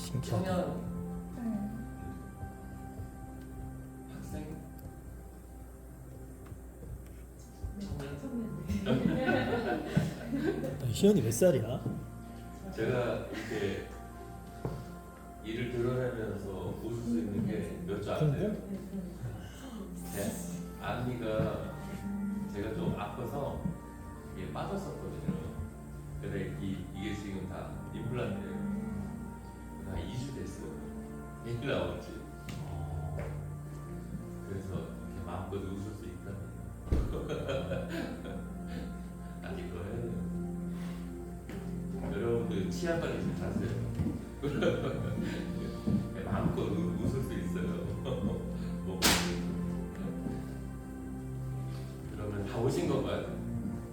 신기하다. 청년 응. 학생 희연이 몇 살이야? 제가 이렇게 일을 드러내면서 웃을 수 있는 게 몇 줄 아세요? 제 앞니가 제가 좀 아파서 이게 빠졌었거든요. 근데 이게 지금 다 임플란트예요. 한 2주 됐어요. 일 나왔지. 그래서 이렇게 마음껏 웃을 수 있다니. 아직 더 해야 돼요. 여러분들 치아 관리 좀 하세요. 마음껏 웃을 수 있어요. 뭐, 그러면 다 오신 건가요?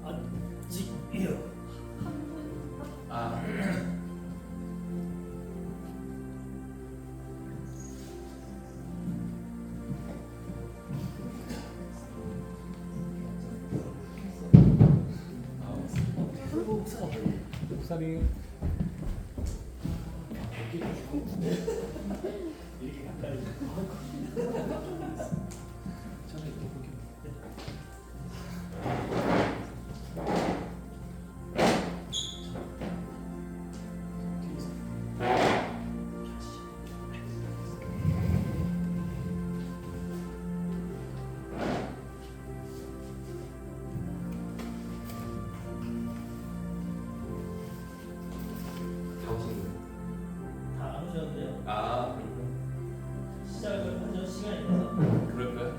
아직이요. 아. 목살이 이렇게 가까이 저는 이렇게 보기 다 오신 거예요? 다안 오셨는데요. 아, 그렇구나. 시작을 하죠. 시간이 있어서. 그럴까요?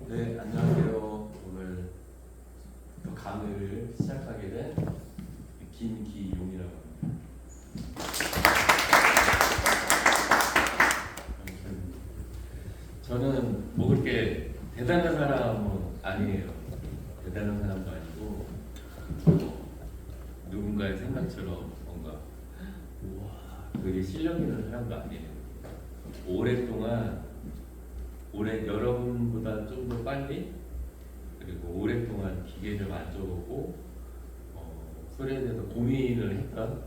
네, 안녕하세요. 오늘 또 강의를 시작하게 된 김기용이라고 합니다. 저는 뭐 그렇게 대단한 사람은 아니에요. 대단한 사람도 아니고 누군가의 생각처럼 뭔가 그게 실력 있는 사람도 아니에요. 여러분보다 좀 더 빨리 그리고 오랫동안 기계를 만져보고 소리에 대해서 고민을 했던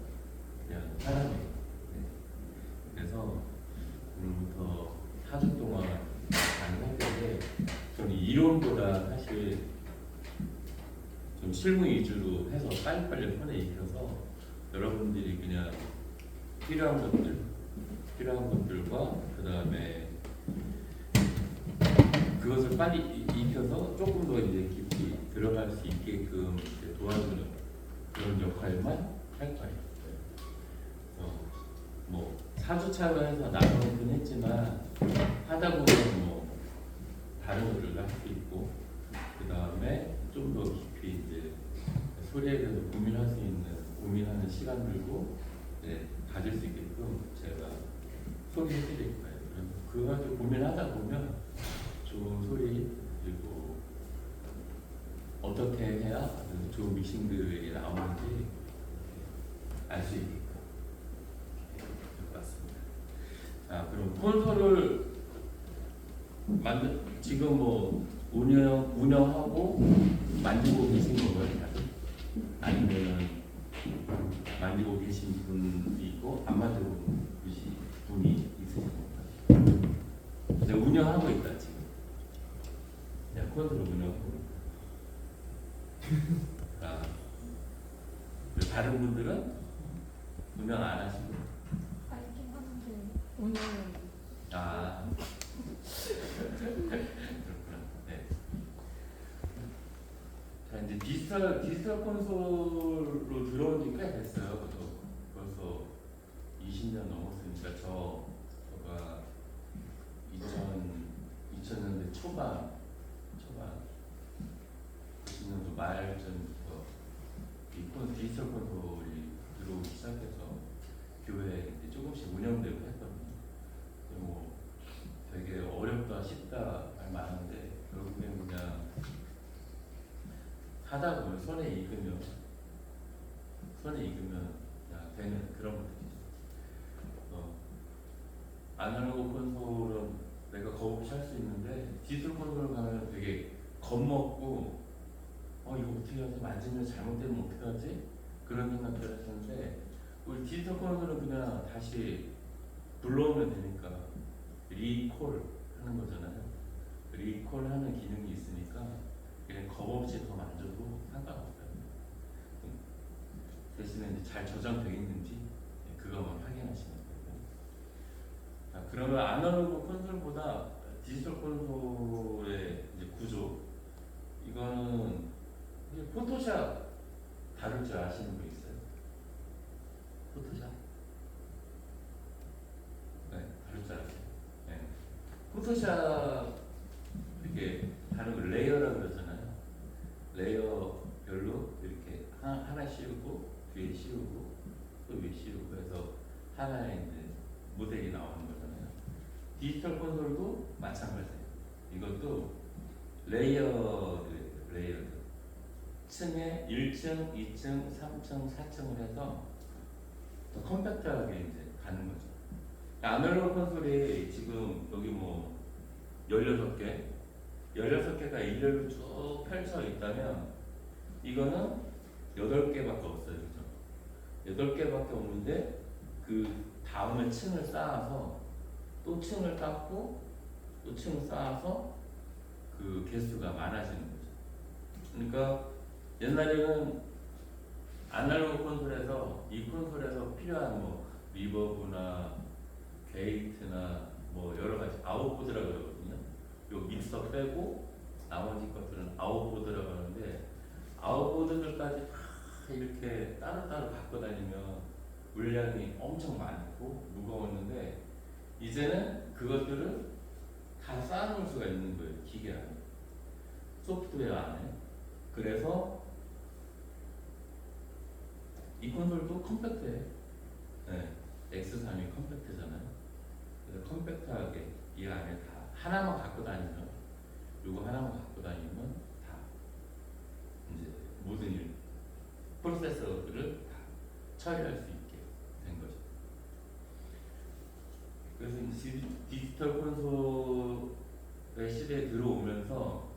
그냥 사람이에요. 네. 그래서 오늘부터 4주 동안 강의했는데 저는 이론보다 사실 좀 실무 위주로 해서 빨리빨리 손에 익혀서 여러분들이 그냥 필요한 것들과 그 다음에 그것을 빨리 익혀서 조금 더 이제 깊이 들어갈 수 있게끔 이제 도와주는 그런 역할만 할 거예요. 뭐 4주차로 해서 나누긴 했지만 하다 보면 뭐 다른 것들도 할 수 있고 그 다음에 좀 더 깊이 이제 소리에 대해서 고민하는 시간들도 이제 가질 수 있게끔 제가 소개해드릴 거예요. 그거 가지고 고민하다 보면 좋은 소리 그리고 어떻게 해야 좋은 믹싱들이 나오는지 알 수 있게끔 될 것 같습니다. 자, 그럼 콘솔을 지금 뭐 운영하고 만지고 계신 건가요? 아니면 만지고 계신 분이 있고 안 만지고 계신 분이 있으신 건가요? 이제 운영하고 있다 지금. 그냥 콘솔을 운영하고. 아, 다른 분들은 운영 안 하시고. 알긴 하는데 오늘 아, 그렇구나. 네. 자, 이제 디지털 콘솔로 들어온 지 꽤 됐어요. 벌써 20년 넘었으니까 저가 2000년대 초반 90년도 말전부터 디지털 콘솔이 들어오기 시작해서 교회에 이제 조금씩 운영되고 했거든요. 뭐 되게 어렵다 쉽다 말 많은데 결국엔 그냥 하다 보면 손에 익으면 그냥 되는 그런 것들이 있어. 아날로그 콘솔은 내가 겁없이 할 수 있는데 디지털 콘솔 가면 되게 겁먹고 이거 어떻게 하지? 만지면 잘못되면 어떻게 하지? 그런 생각들 하시는데 우리 디지털 콘솔은 그냥 다시 불러오면 되니까 리콜 하는 거잖아요. 리콜 하는 기능이 있으니까 그냥 겁없이 더 만져도 상관없어요. 대신에 이제 잘 저장되어 있는지 그것만 확인하시면 되고요. 자, 그러면 아날로그 콘솔보다 디지털 콘솔의 이제 구조, 이거는 이제 포토샵 다룰 줄 아시는 분 있어요? 포토샵? 네, 다룰 줄 아세요? 네. 포토샵 이렇게 다른 걸 레이어라고 그러잖아요. 레이어별로 이렇게 하나 씌우고 뒤에 씌우고 또 위에 씌우고 해서 하나의 이제 모델이 나오는 거잖아요. 디지털 콘솔도 마찬가지예요. 이것도 레이어 층에 1층, 2층, 3층, 4층을 해서 더 컴팩트하게 이제 가는 거죠. 아날로그 콘솔이 지금 여기 뭐 16개가 일렬로 쭉 펼쳐 있다면 이거는 8개밖에 없어요. 그죠? 8개밖에 없는데 그 다음에 층을 쌓아서 또 층을 쌓고 또 층을 쌓아서 그 개수가 많아지는 거죠. 그러니까 옛날에는 아날로그 콘솔에서 이 콘솔에서 필요한 뭐 리버브나 게이트나 뭐 여러 가지 아웃보드라고 그러거든요. 요 믹서 빼고 나머지 것들은 아웃보드라고 하는데 아웃보드들까지 다 이렇게 따로따로 갖고 다니면 물량이 엄청 많고 무거웠는데 이제는 그것들을 다 쌓아놓을 수가 있는 거예요. 기계 안에, 소프트웨어 안에. 그래서 이 콘솔도 컴팩트해. 네, X3이 컴팩트잖아요. 그래서 컴팩트하게 이 안에 다 하나만 갖고 다니면, 요거 하나만 갖고 다니면 다 이제 모든 일, 프로세서들을 다 처리할 수 있게 된 거죠. 그래서 이제 디지털 콘솔의 시대에 들어오면서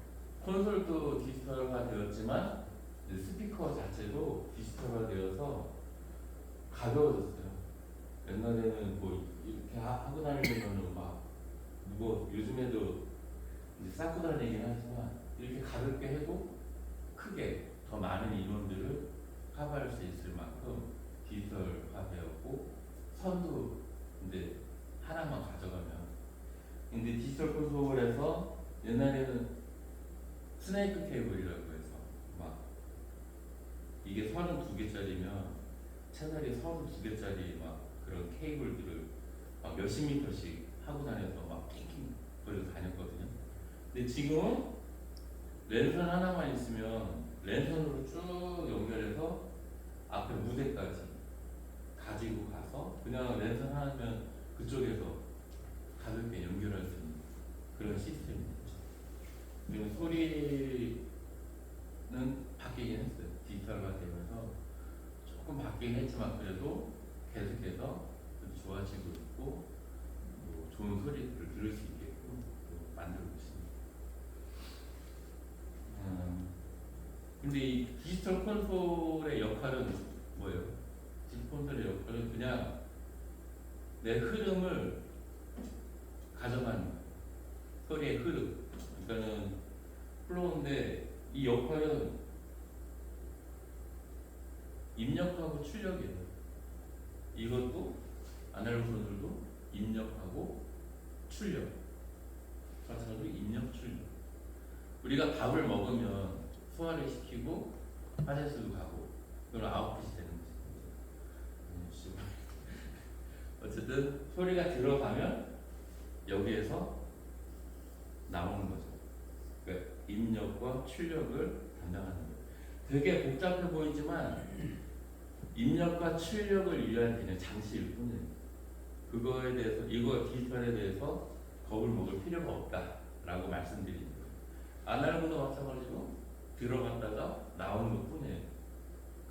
콘솔도 디지털화 되었지만 스피커 자체도 디지털화 되어서 가벼워졌어요. 옛날에는 뭐 이렇게 하고 다니면은 막 요즘에도 이제 쌓고 다니긴 하지만 이렇게 가볍게 해도 크게 더 많은 인원들을 커버할 수 있을 만큼 디지털화 되었고 선도 이제 하나만 가져가면 근데 디지털 콘솔에서 옛날에는 스네이크 케이블이라고 해서 막 이게 32개짜리면 채널이 32개짜리 막 그런 케이블들을 막 몇십 미터씩 하고 다녀서 막 낑낑 거리고 다녔거든요. 근데 지금은 랜선 하나만 있으면 랜선으로 쭉 연결해서 앞에 무대까지 가지고 가서 그냥 랜선 하나면 그쪽에서 가볍게 연결할 수 있는 그런 시스템이죠. 그리고 소리는 바뀌긴 했어요. 디지털화 되면서 조금 바뀌긴 했지만 그래도 계속해서 좋아지고 있고 뭐 좋은 소리를 들을 수 있게끔 만들고 있습니다. 근데 이 디지털 콘솔의 역할은 뭐예요? 디지털 콘솔의 역할은 그냥 내 흐름을 가져가는 거예요. 소리의 흐름. 그러니까는 플로우인데 이 역할은 입력하고 출력이에요. 이것도 아날로그 콘솔도 입력하고 출력. 마찬가지로 입력 출력. 우리가 밥을 먹으면 소화를 시키고 화장실도 가고 그건 아웃풋이 되는 거죠. 어쨌든 소리가 들어가면 여기에서 나오는 거죠. 그러니까 입력과 출력을 담당하는 거예요. 되게 복잡해 보이지만 입력과 출력을 위한 그냥 장치일 뿐이에요. 그거에 대해서 이거 디지털에 대해서 겁을 먹을 필요가 없다라고 말씀드리는 거예요. 아날로그도 마찬가지로 들어갔다가 나오는 것 뿐이에요.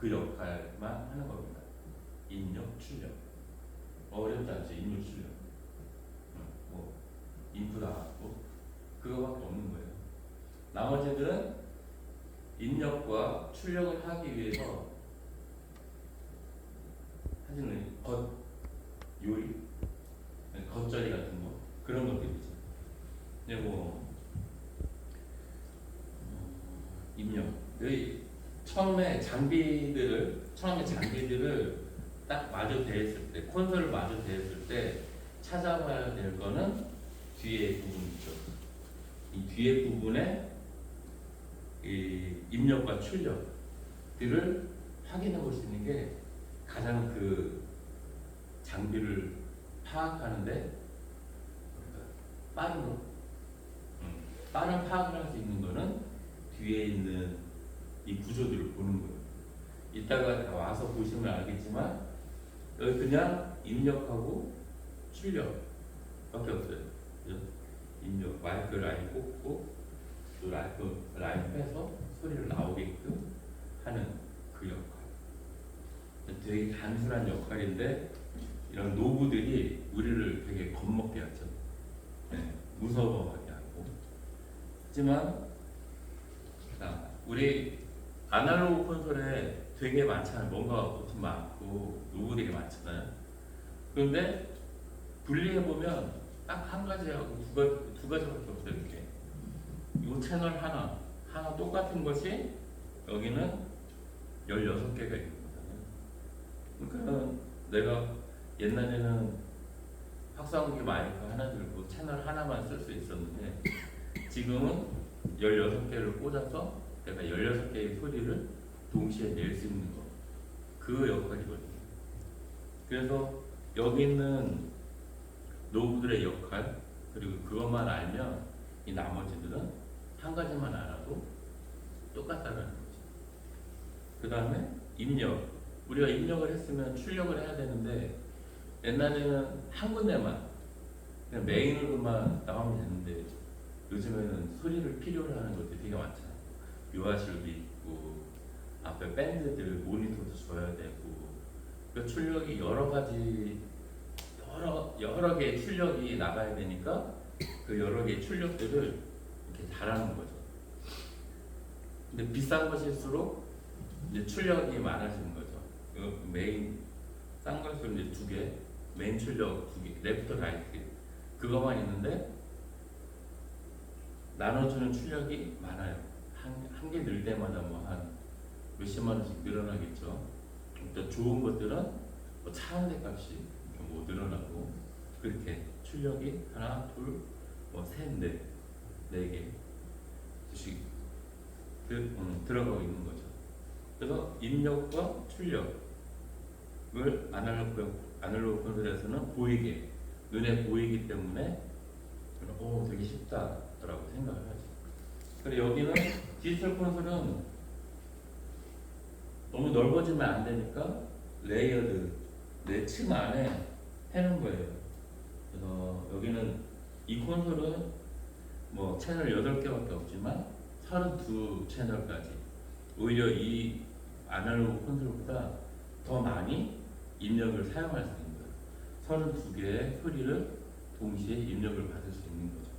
그 역할만 하는 겁니다. 입력, 출력. 어렵지 않죠. 입력, 출력. 뭐 인풋 아웃풋 그거밖에 없는 거예요. 나머지들은 입력과 출력을 하기 위해서 하시는 요리, 겉절이 같은 거 그런 것들이죠. 이제 뭐 입력. 여기 처음에 장비들을 딱 마주 대했을 때, 콘솔을 마주 대했을 때 찾아봐야 될 거는 뒤에 부분 있죠. 이 뒤에 부분에 이 입력과 출력들을 확인해 볼 수 있는 게 가장 그 장비를 파악하는데 빠른 거. 빠른 파악을 할 수 있는 거는 뒤에 있는 이 구조들을 보는 거예요. 이따가 와서 보시면 알겠지만 여기 그냥 입력하고 출력밖에 없어요. 그죠? 입력, 마이크 라인 꽂고 또 라인 빼서 소리를 나오게끔 하는 그 역할. 되게 단순한 역할인데 이런 노브들이 우리를 되게 겁먹게 하죠. 네, 무서워하게 하고. 하지만 우리 아날로그 콘솔에 되게 많잖아요. 뭔가 버튼 많고 노브들이 많잖아요. 그런데 분리해보면 딱 한 가지하고 두 가지밖에 없어요. 이렇게 이 채널 하나 똑같은 것이 여기는 16개가 있는 거잖아요. 그러니까 내가 옛날에는 확성기 마이크 하나 들고 채널 하나만 쓸 수 있었는데 지금은 16개를 꽂아서 내가 16개의 소리를 동시에 낼 수 있는 거. 그 역할이거든요. 그래서 여기 있는 노브들의 역할, 그리고 그것만 알면 이 나머지들은 한 가지만 알아도 똑같다는 거죠. 그 다음에 입력. 우리가 입력을 했으면 출력을 해야 되는데 옛날에는 한 군데만 그냥 메인으로만 나오면 되는데 요즘에는 소리를 필요로 하는 것들이 되게 많잖아요. 요하실도 있고 앞에 밴드들 모니터도 줘야 되고 그 출력이 여러 가지 여러 개의 출력이 나가야 되니까 그 여러 개의 출력들을 이렇게 달하는 거죠. 근데 비싼 것일수록 이제 출력이 많아지는 거죠. 메인 싼 것은 이제 2개, 메인 출력 2개, 레프트 라이트 그거만 있는데 나눠주는 출력이 많아요. 한 개 늘 때마다 뭐 한 몇십만 원씩 늘어나겠죠. 또 좋은 것들은 뭐 차 한 대 값이 뭐 늘어나고 그렇게 출력이 하나, 둘, 뭐 셋, 넷, 4개씩 들어가고 있는 거죠. 그래서 입력과 출력을 아날로그 콘솔에서는 보이게 눈에 보이기 때문에 되게 쉽다라고 생각을 하죠. 그리고 여기는 디지털 콘솔은 너무 넓어지면 안 되니까 레이어드 내 층 안에 해놓은 거예요. 그래서 여기는 이 콘솔은 뭐 채널 8개밖에 없지만 32 채널까지 오히려 이 아날로그 콘솔보다 더 많이 입력을 사용할 수 있는 거예요. 32개의 소리를 동시에 입력을 받을 수 있는 거죠.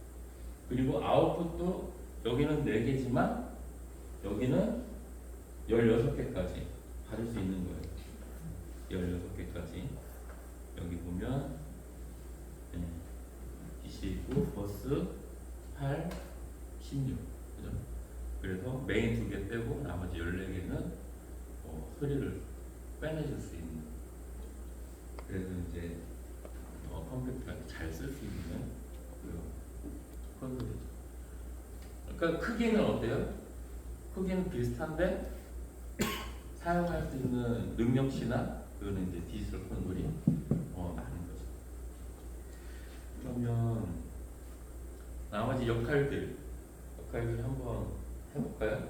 그리고 아웃풋도 여기는 4개지만 여기는 16개까지 받을 수 있는 거예요. 16개까지. 여기 보면 29, 버스 8, 16. 그죠? 그래서 메인 2개 빼고 나머지 14개는 소리를 빼내줄 수 있는. 그래서 이제 컴퓨터에 잘 쓸 수 있는 그런 소리죠. 그러니까 크기는 어때요? 크기는 비슷한데 사용할 수 있는 능력치나 그거는 이제 디지털 콘솔이 많은 거죠. 그러면 나머지 역할들 한번 해볼까요?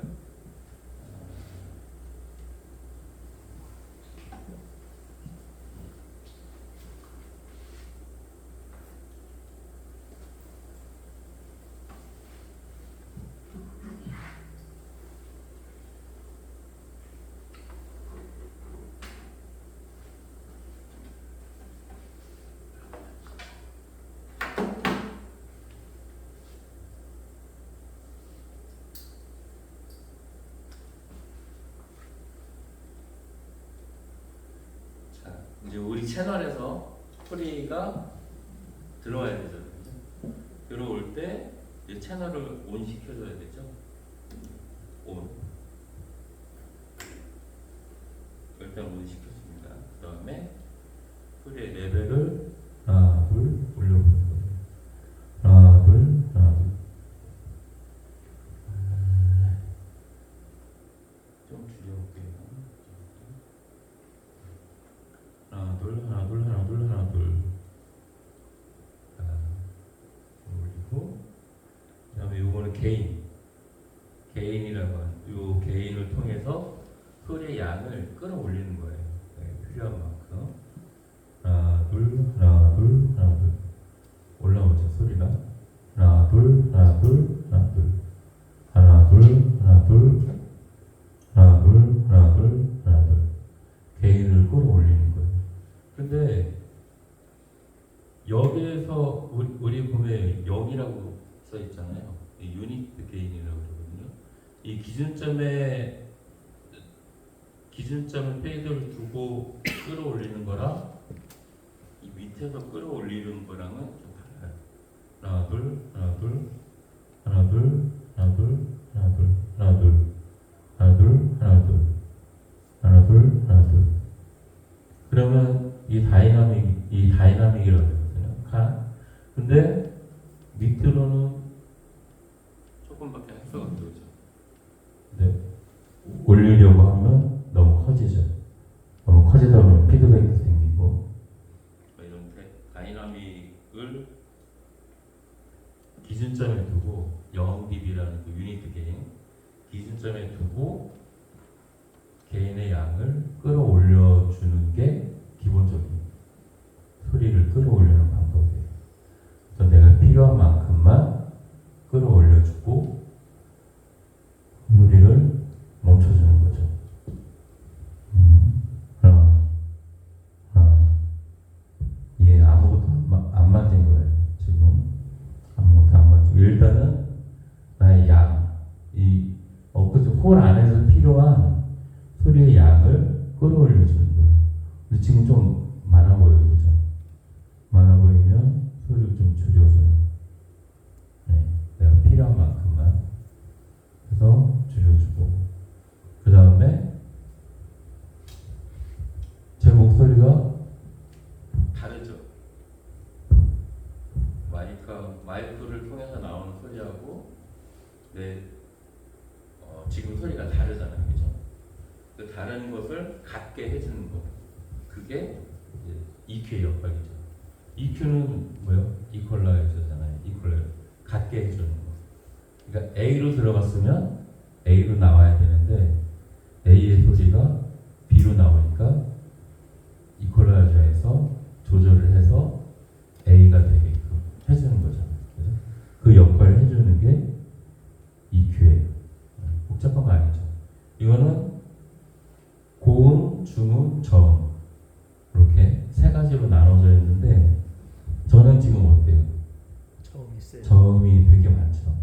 우리 채널에서 소리가 들어와야 되죠. 그죠? 들어올 때 이 채널을 온 시켜줘야 되죠. 온. 일단 온 시켰습니다. 그 다음에 소리의 레벨을 하나 둘 올려보는 거예요. 하나 둘 하나 둘. 좀 줄여볼게요. 하나 둘 하나 둘 하나 둘 하나 둘. 올리고 그다음에 요거는 개인이라고 하는 요 개인을 통해서 소리의 양을 끌어올리는 거예요. 네, 필요한 만큼. 하나 둘 하나 둘 하나 둘 올라오죠 소리가. 하나 둘 하나 둘 하나 둘 하나 둘 하나 둘 하나 둘 하나 둘 하나 둘 개인을 끌어올리는 거예요. 근데 여기에서 우리 보면 0이라고 써 있잖아요. 유니트 게인이라고 그러거든요. 이 기준점에 페이드를 두고 끌어올리는 거랑 이 밑에서 끌어올리는 거랑은 좀 달라요. 하나 둘 하나 둘 하나 둘 하나 둘 하나 둘 하나 둘 하나 둘 하나 둘 하나 둘 하나 둘. 그러면 이 다이나믹이라고 하거든요. 근데 밑으로는 조금밖에 할 수가 없죠. 그죠? 네. 올리려고 하면 너무 커지죠. 너무 커지다 보면 피드백도 생기고 이런 다이나믹을 기준점에 두고 0dB라는 그 유니트 게인 기준점에 두고 개인의 양을 끌어올려 주는 게 기본적인 소리를 끌어올리는 방법이에요. 그래서 내가 필요한 만큼만 끌어올려주고 소리를 멈춰주는 거죠. 이게 아무것도 안 맞은 거예요. 지금 아무것도 안 맞고 일단은 나의 양, 그죠? 홀 안에서 필요한 소리의 양을 끌어올려주는 거예요. 근데 지금 좀 많아 보여요, 그죠? 많아 보이면 소리를 좀 줄여줘요. 네, 내가 필요한 만큼만 해서 줄여주고 그 다음에 제 목소리가 다르죠. 마이크를 통해서 나오는 소리하고 지금 소리가 다르잖아요, 그죠? 그 다른 것을 같게 해주는 거, 그게 이제 EQ의 역할이죠. EQ는 뭐요? 이퀄라이저잖아요. 이퀄라이저 같게 해주는 거. 그러니까 A로 들어갔으면 A로 나와야 되는데 A의 소리가 B로 나오니까 이퀄라이저에서 조절을 해서 A가 되게끔 해주는 거잖아요. 그죠? 그 역할을 해주는 게 EQ예요. 복잡한 거 아니죠. 이거는 고음, 중음, 저음 이렇게 세 가지로 나눠져 있는데 저는 지금 어때요? 저음이 되게 많죠.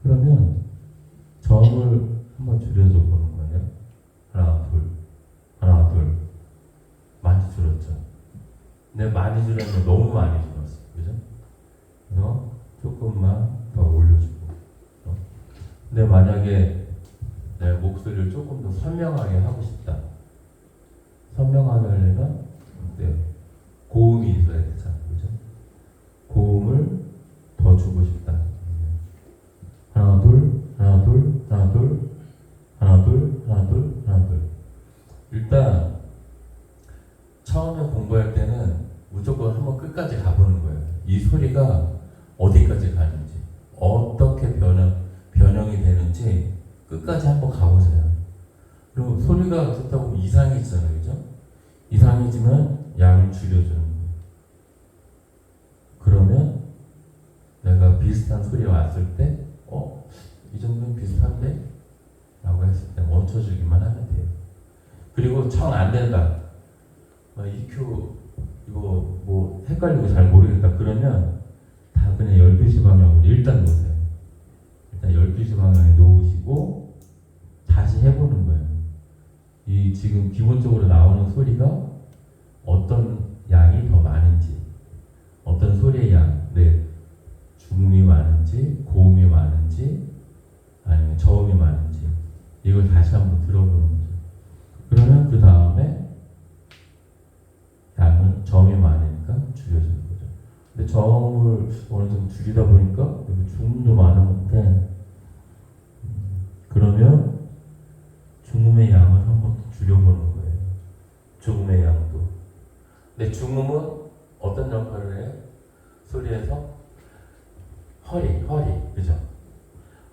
그러면 저음을 한번 줄여줘 보는 거예요. 하나, 둘, 하나, 둘. 많이 줄였죠. 근데 많이 줄였는데 너무 많이 줄였어. 그죠? 그래서 조금만 더 올려주고. 근데 만약에 내 목소리를 조금 더 선명하게 하고 싶다. 선명하게 하려면 어때요? 고음이 있어야 되잖아요. 그죠? 고음을 더 주고 싶다. 하나, 둘, 하나, 둘, 하나, 둘, 하나, 둘, 하나, 둘, 하나, 둘. 일단 처음에 공부할 때는 무조건 한번 끝까지 가보는 거예요. 이 소리가 어디까지 가는지, 어떻게 변형이 되는지 끝까지 한번 가보세요. 그리고 소리가 듣다 보면 이상이 있잖아요, 그죠? 이상해지면 양을 줄여주는 거예요. 그러면 내가 비슷한 소리가 왔을 때, 이 정도는 비슷한데? 라고 했을 때 멈춰주기만 하면 돼요. 그리고 청 안 된다. EQ, 이거 뭐 헷갈리고 잘 모르겠다. 그러면 다 그냥 12시 방향으로 일단 놓으세요. 일단 12시 방향에 놓으시고 다시 해보는 거예요. 이 지금 기본적으로 나오는 소리가 어떤 양이 더 많은지, 어떤 소리의 양, 네, 중음이 많은지, 고음이 많은지, 아니면 저음이 많은지, 이걸 다시 한번 들어보는 거죠. 그러면 그 다음에 양을 저음이 많으니까 줄여주는 거죠. 근데 저음을 어느 정도 줄이다 보니까 여기 중음도 많은데 그러면 중음의 양을 한번 줄여보는 거예요. 중음의 양도. 근데 중음은 어떤 역할을 해요? 소리에서 허리, 그죠?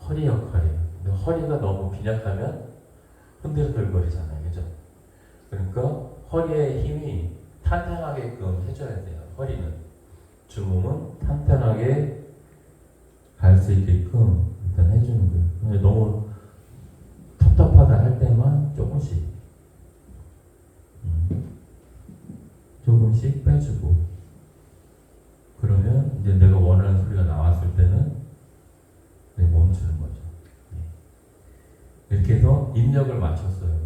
허리 역할이에요. 근데 허리가 너무 빈약하면 흔들흔들거리잖아요, 그죠? 그러니까 허리의 힘이 탄탄하게끔 해줘야 돼요. 허리는 중음은 탄탄하게 갈 수 있게끔 일단 해주는 거예요. 근데 너무 답답하다 할 때만 조금씩 빼주고, 그러면 이제 내가 원하는 소리가 나왔을 때는 멈추는 거죠. 이렇게 해서 입력을 맞췄어요.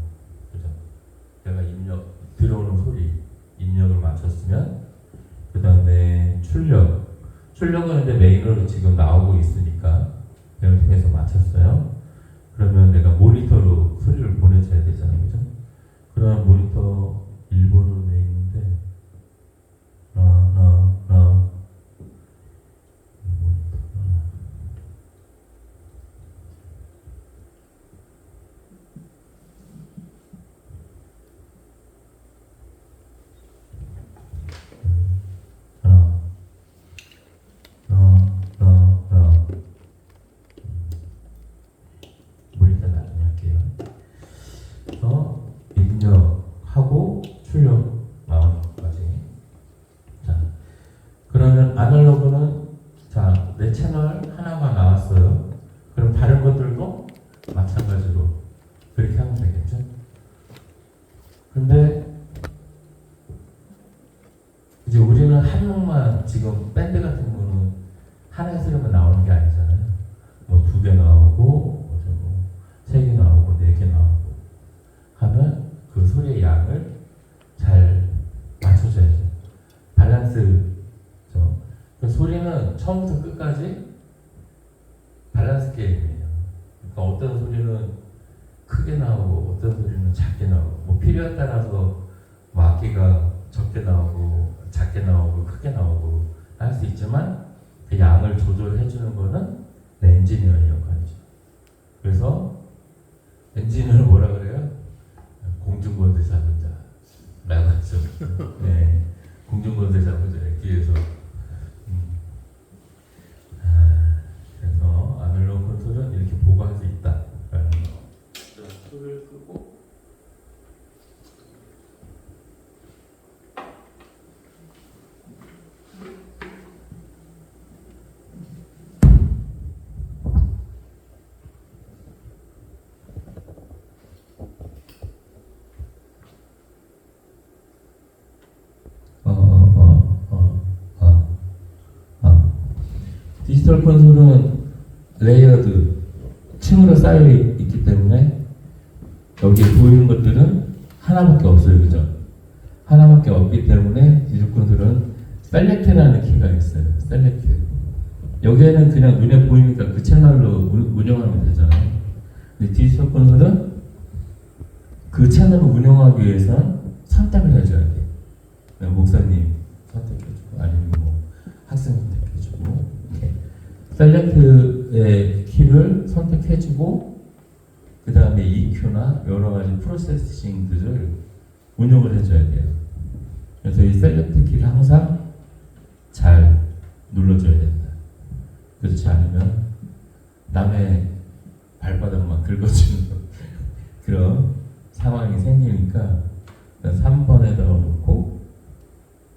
그죠? 내가 들어오는 소리 입력을 맞췄으면 그 다음에 출력은 이제 메인으로 지금 나오고 있으니까 배열 통해서 맞췄어요. 그러면 내가 모니터로 소리를 보내줘야 되잖아요, 그죠? 그러면 모니터 일본으로 돼 있는데 모니터 나중에 할게요. 입력하고 출력 나오는 것까지. 자, 그러면 아날로그는 자, 내 채널 하나가 나왔어요. 그럼 다른 것들도 마찬가지로 그렇게 하면 되겠죠? 근데 이제 우리는 한 명만, 지금 밴드 같은 거는 하나의 소리만 나오는 게 아니잖아요. 뭐 2개 나오고, 3개 나오고, 4개 나오고 하면 그 소리의 양을 잘 맞춰줘야죠. 밸런스죠. 그 소리는 처음부터 끝까지 밸런스 게임이에요. 그러니까 어떤 소리는 크게 나오고, 어떤 소리는 작게 나오고, 뭐 필요에 따라서 뭐 악기가 적게 나오고, 작게 나오고, 크게 나오고 할 수 있지만 그 양을 조절해 주는 거는 엔지니어의 역할이죠. 그래서 엔지니어를 뭐라 그래요? 공중권대 잡은 자라고 하죠. 네, 공중권대 잡은 자에 비해서. 그래서 아날로그 컨트롤은 이렇게 보고할 수 있다. 소리를 끄고 디지털 콘솔은 레이어드, 층으로 쌓여 있기 때문에 여기 보이는 것들은 하나밖에 없어요, 그죠? 하나밖에 없기 때문에 디지털 콘솔은 셀렉트라는 키가 있어요. 셀렉트. 여기에는 그냥 눈에 보이니까 그 채널로 운영하면 되잖아요. 근데 디지털 콘솔은 그 채널을 운영하기 위해서는 선택을 해줘야 돼요. 목사님 선택해주고, 아니면 뭐 학생 선택해주고, 이렇게 셀렉트의 키를 선택해주고, 그 다음에 EQ나 여러 가지 프로세싱들을 운영을 해줘야 돼요. 그래서 이 셀렉트 키를 항상 잘 눌러줘야 됩니다. 그렇지 않으면 남의 발바닥만 긁어주는 그런 상황이 생기니까 3번에다가 놓고,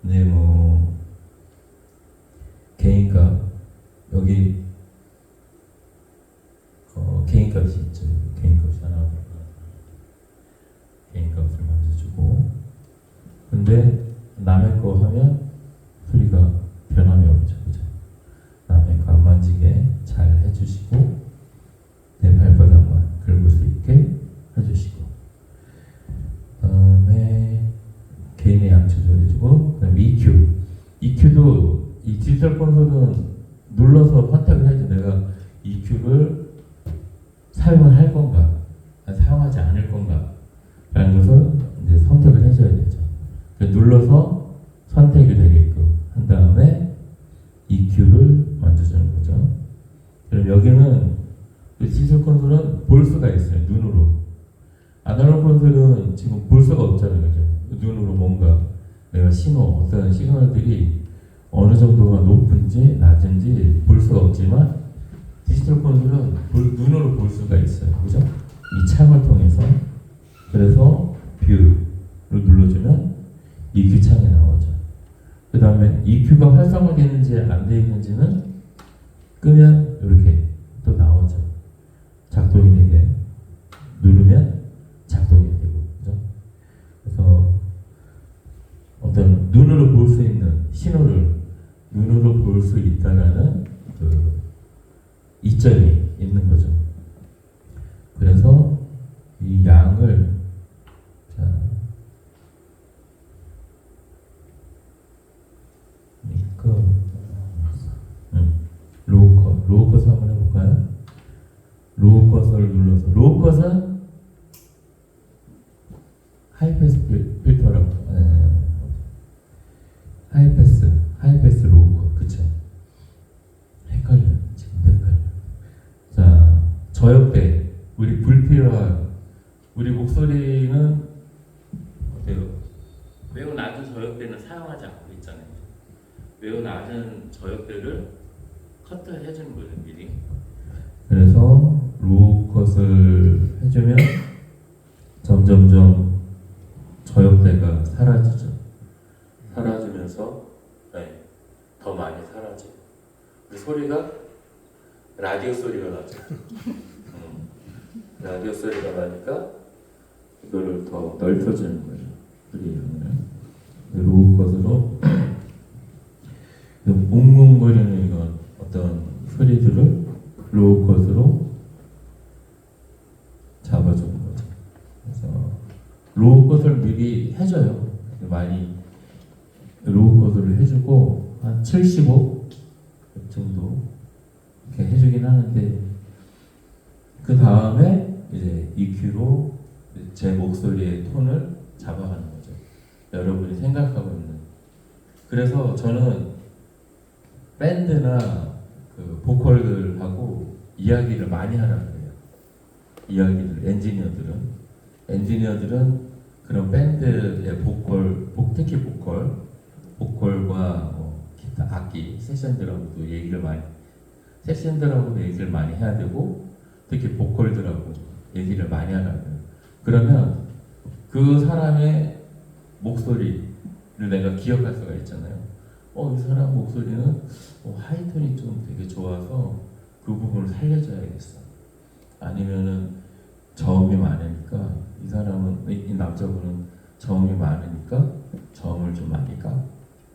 이제 뭐 개인값, 여기 개인값이 있죠. 개인값이 하나, 개인값을 먼저 주고, 근데 남의 거 하면 소리가 변함이 없죠, 그죠? 남의 거 안 만지게 잘 해주시고, 내 발바닥만 긁을 수 있게 해주시고, 그다음에 개인의 양 조절해 EQ를 사용을 할 건가, 사용하지 않을 건가 라는 것을 이제 선택을 해줘야 되죠. 눌러서 선택이 되게끔 한 다음에 EQ를 만져주는 거죠. 그럼 여기는 디지털 콘솔은 볼 수가 있어요. 눈으로. 아날로그 콘솔은 지금 볼 수가 없잖아요. 그죠? 눈으로 뭔가 내가 어떤 시그널들이 어느 정도가 높은지 낮은지 볼 수가 없지만 디지털 콘솔은 눈으로 볼 수가 있어요. 그죠? 이 창을 통해서. 그래서 뷰를 눌러주면 EQ 창이 나오죠. 그 다음에 EQ가 활성화되는지 안 되어 있는지는 끄면 이렇게 또 나오죠. 작동이 되게 누르면 작동이 되고, 그죠? 그래서 어떤 눈으로 볼 수 있는 신호를 눈으로 볼 수 있다라는 그 이점이 있는 거죠. 그래서 이 양을 자 로우 컷을 한번 해볼까요? 로우 컷을 눌러서 로우 컷은 하이패스 필터라고 하이패스 로우 컷 그쵸? 헷갈려요. 지금도 헷갈려요. 자 저역대 우리 불필요한 우리 목소리는 어때요? 매우 낮은 저역대는 사용하지 않고 있잖아요. 매우 낮은 저역대를 커트를 해주는 거예요, 미리. 그래서 로우 컷을 해주면 점점점 저역대가 사라지죠. 사라지면서 더 많이 사라져요. 그 소리가 라디오 소리가 나죠. 라디오 소리가 나니까 이거를 더 넓혀주는 거예요. 로우 컷으로 웅웅거리는 이건 어떤 소리들을 로우 컷으로 잡아주는 거죠. 그래서 로우 컷을 미리 해줘요. 많이 로우 컷을 해주고 한 75 정도 이렇게 해주긴 하는데 그 다음에 이제 EQ로 제 목소리의 톤을 잡아가는 거죠. 여러분이 생각하고 있는. 그래서 저는 밴드나 그 보컬들하고 이야기를 많이 하라는 거예요. 이야기들, 엔지니어들은 그런 밴드의 특히 보컬과 뭐 기타, 악기, 세션들하고도 얘기를 많이 해야 되고 특히 보컬들하고 얘기를 많이 하라는 거예요. 그러면 그 사람의 목소리를 내가 기억할 수가 있잖아요. 이 사람 목소리는 하이톤이 좀 되게 좋아서 그 부분을 살려줘야겠어. 아니면은 저음이 많으니까 이 남자분은 저음이 많으니까 저음을 좀 많이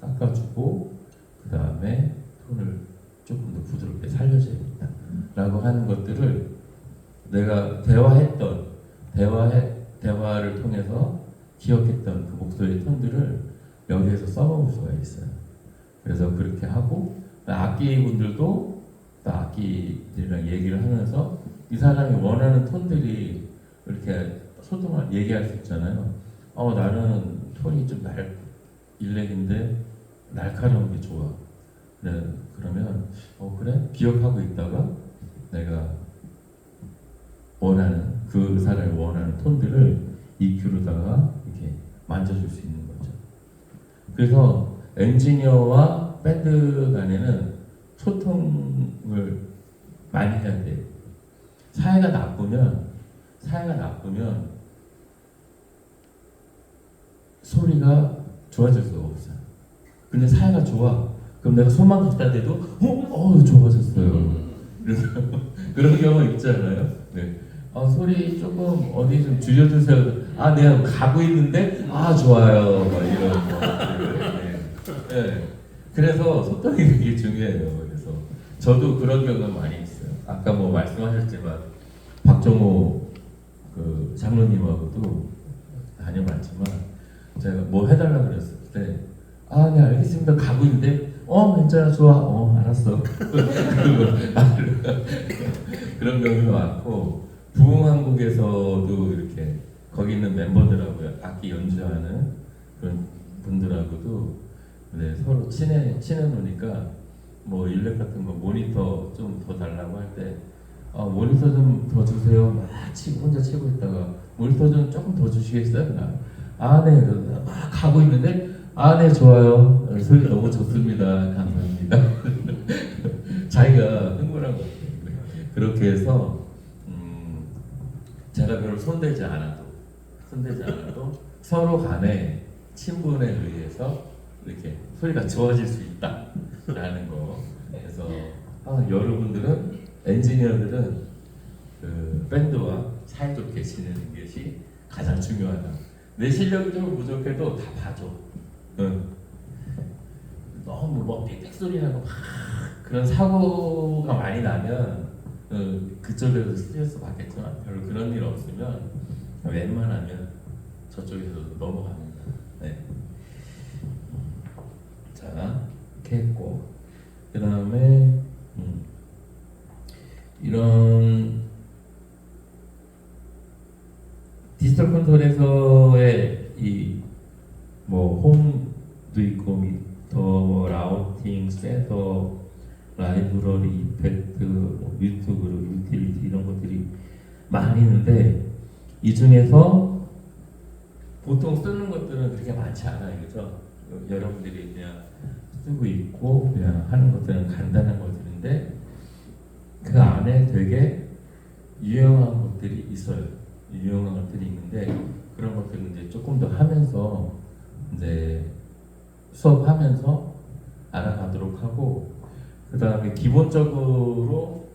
깎아주고 그 다음에 톤을 조금 더 부드럽게 살려줘야겠다 라고 하는 것들을 내가 대화를 통해서 기억했던 그 목소리 톤들을 여기에서 써먹을 수가 있어요. 그래서 그렇게 하고 악기분들도 또 악기들이랑 얘기를 하면서 이 사람이 원하는 톤들이 이렇게 얘기할 수 있잖아요. 나는 톤이 좀 일렉인데 날카로운 게 좋아. 그러면 그래? 기억하고 있다가 내가 그 사람이 원하는 톤들을 EQ로다가 이렇게 만져줄 수 있는 거죠. 그래서 엔지니어와 밴드 간에는 소통을 많이 해야 돼요. 사이가 나쁘면 소리가 좋아질 수가 없어요. 근데 사이가 좋아. 그럼 내가 손만 갖다 대도 좋아졌어요. 그래서 그런 경우 있잖아요. 네. 소리 조금 어디 좀 줄여주세요. 내가 가고 있는데 좋아요. 막 이런 것들. 네. 그래서 소통이 되게 중요해요. 그래서 저도 그런 경우가 많이 있어요. 아까 뭐 말씀하셨지만 박정호 그 장로님하고도 다녀봤지만 제가 뭐 해달라 그랬을 때 네 알겠습니다. 가고 있는데 괜찮아 좋아 알았어. 그리고 그런 경우가 많고 부흥한국에서도 이렇게 거기 있는 멤버들하고 악기 연주하는 그런 분들하고도 네, 서로 친해 놓으니까 뭐 일렉 같은 거 모니터 좀 더 달라고 할 때 모니터 좀 더 주세요. 막 치고 혼자 치고 있다가 모니터 좀 조금 더 주시겠어요? 네. 막 가고 있는데 네, 좋아요. 소리 너무 좋습니다. 감사합니다. 자기가 흥분한 것 같아요. 그렇게 해서 제가 별로 손대지 않아도 서로 간에 친분에 의해서 이렇게 소리가 좋아질 수 있다라는 거. 그래서 여러분들은 엔지니어들은 그 밴드와 사이좋게 지내는 것이 가장 중요하다. 내 실력이 좀 부족해도 다 봐줘. 너무 뭐 삑삑 소리 나고 막 그런 사고가 많이 나면 그쪽에서 스트레스 받겠지만 별로 그런 일 없으면 웬만하면 저쪽에서 넘어갑니다. 네. 자, 이렇게 했고 그 다음에 이런 디지털 컨트롤에서의 이 뭐 홈도 있고 미터, 라우팅, 센서, 라이브러리, 이펙트, 뭐 유튜브, 유틸리티 이런 것들이 많이 있는데 이 중에서 보통 쓰는 것들은 그렇게 많지 않아요, 그죠? 여러분들이 그냥 쓰고 있고 그냥 하는 것들은 간단한 것들인데 그 안에 되게 유용한 것들이 있어요. 유용한 것들이 있는데 그런 것들은 이제 조금 더 하면서 이제 수업하면서 알아가도록 하고 그 다음에 기본적으로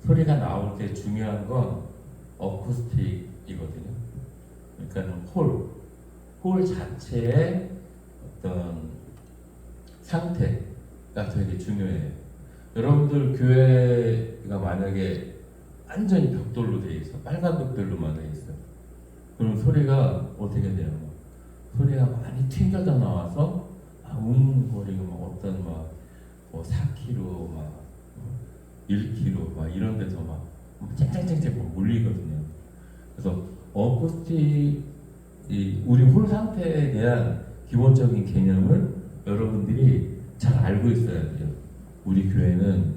소리가 나올 때 중요한 건 어쿠스틱이거든요. 그러니까 홀 자체의 어떤 상태가 되게 중요해요. 여러분들 교회가 만약에 완전히 벽돌로 되어 있어, 빨간 벽돌로만 되어 있어. 그럼 소리가 어떻게 돼요? 소리가 많이 튕겨져 나와서 웅거리고 막 어떤 막 4km 막 1km 막 이런 데서 막 쨍쨍쨍쨍 막 몰리거든요. 그래서 어쿠스틱 우리 홀 상태에 대한 기본적인 개념을 여러분들이 잘 알고 있어야 돼요. 우리 교회는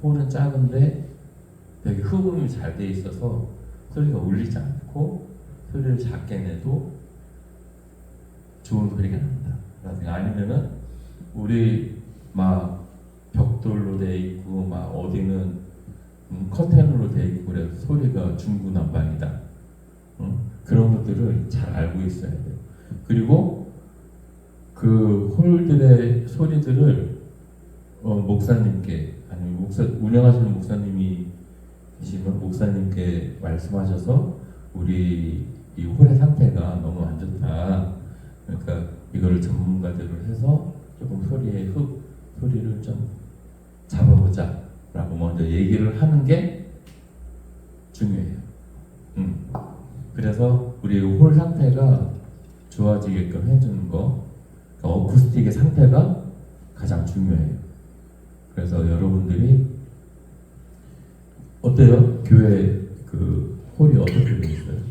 홀은 작은데 되게 흡음이 잘 돼 있어서 소리가 울리지 않고 소리를 작게 내도 좋은 소리가 난다. 아니면은 우리 막 벽돌로 돼 있고 막 어디는 커튼으로 돼 있고 그래서 소리가 중구난방이다. 그런 것들을 잘 알고 있어야 돼요. 그리고 그 홀들의 소리들을 목사님께 아니면 운영하시는 목사님이 계시면 목사님께 말씀하셔서 우리 이 홀의 상태가 너무 안 좋다. 그러니까 이거를 전문가들을 해서 조금 소리를 좀 잡아보자 라고 먼저 얘기를 하는 게 중요해요. 그래서 우리 홀 상태가 좋아지게끔 해주는 거, 그러니까 어쿠스틱의 상태가 가장 중요해요. 그래서 여러분들이 어때요? 교회 그 홀이 어떻게 되어 있어요?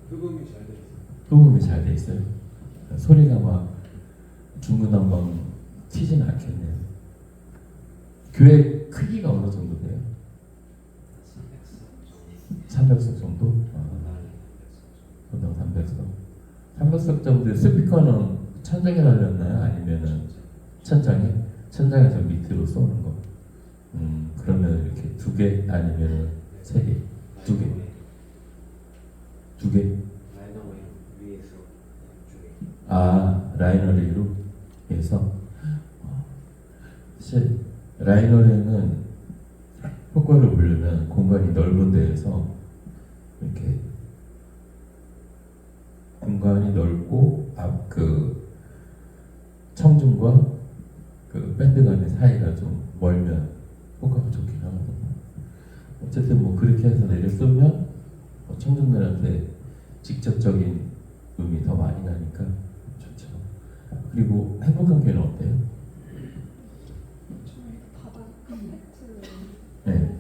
흡음이 잘 돼 있어요. 흡음이 잘 돼 있어요. 소리가 막 중구난방 튀진 않겠네요. 교회 크기가 어느 정도 돼요? 300석 정도? 보통 300석. 300석 정도의 스피커는 천장에 달렸나요? 아니면은 천장에서 밑으로 쏘는 거? 그러면 이렇게 2개 아니면 3개? 2개? 2개? 라이너리로 해서 사실 라이너리는 효과를 보려면 공간이 넓은 데에서 이렇게 공간이 넓고 그 청중과 그 밴드 간의 사이가 좀 멀면 효과가 좋긴 하거든요. 어쨌든 뭐 그렇게 해서 내려 쏘면 청중들한테 직접적인 음이 더 많이 나니까 좋죠. 그리고 행복한 교회는 어때요? 저희 바닥 카페트 네.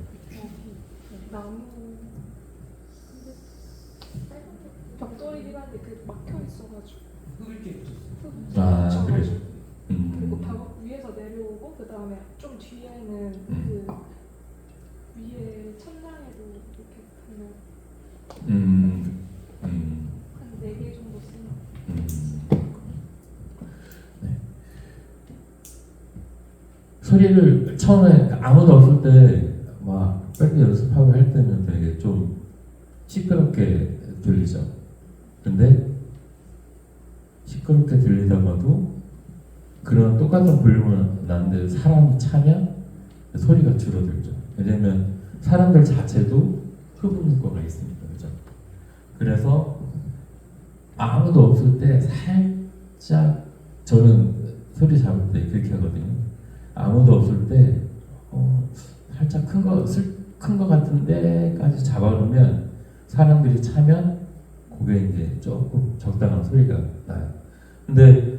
나무 벽돌이긴 한데 그 막혀 있어가지고 흙을게 붙였어. 아, 그래. 그리고 벽 위에서 내려오고 그 다음에 좀 뒤에는 그 위에 천장에도 이렇게 보면 한 4개 정도 쓰는. 소리를 처음에 아무도 없을 때 막 밴드 연습하고 할 때는 되게 좀 시끄럽게 들리죠. 근데 시끄럽게 들리다가도 그런 똑같은 볼륨은 나는데 사람이 차면 소리가 줄어들죠. 왜냐면 사람들 자체도 흡음 효과가 있으니까, 그죠? 그래서 아무도 없을 때 살짝, 저는 소리 잡을 때 그렇게 하거든요. 아무도 없을 때 살짝 큰 거 같은데까지 잡아놓으면 사람들이 차면 그게 이제 조금 적당한 소리가 나요. 근데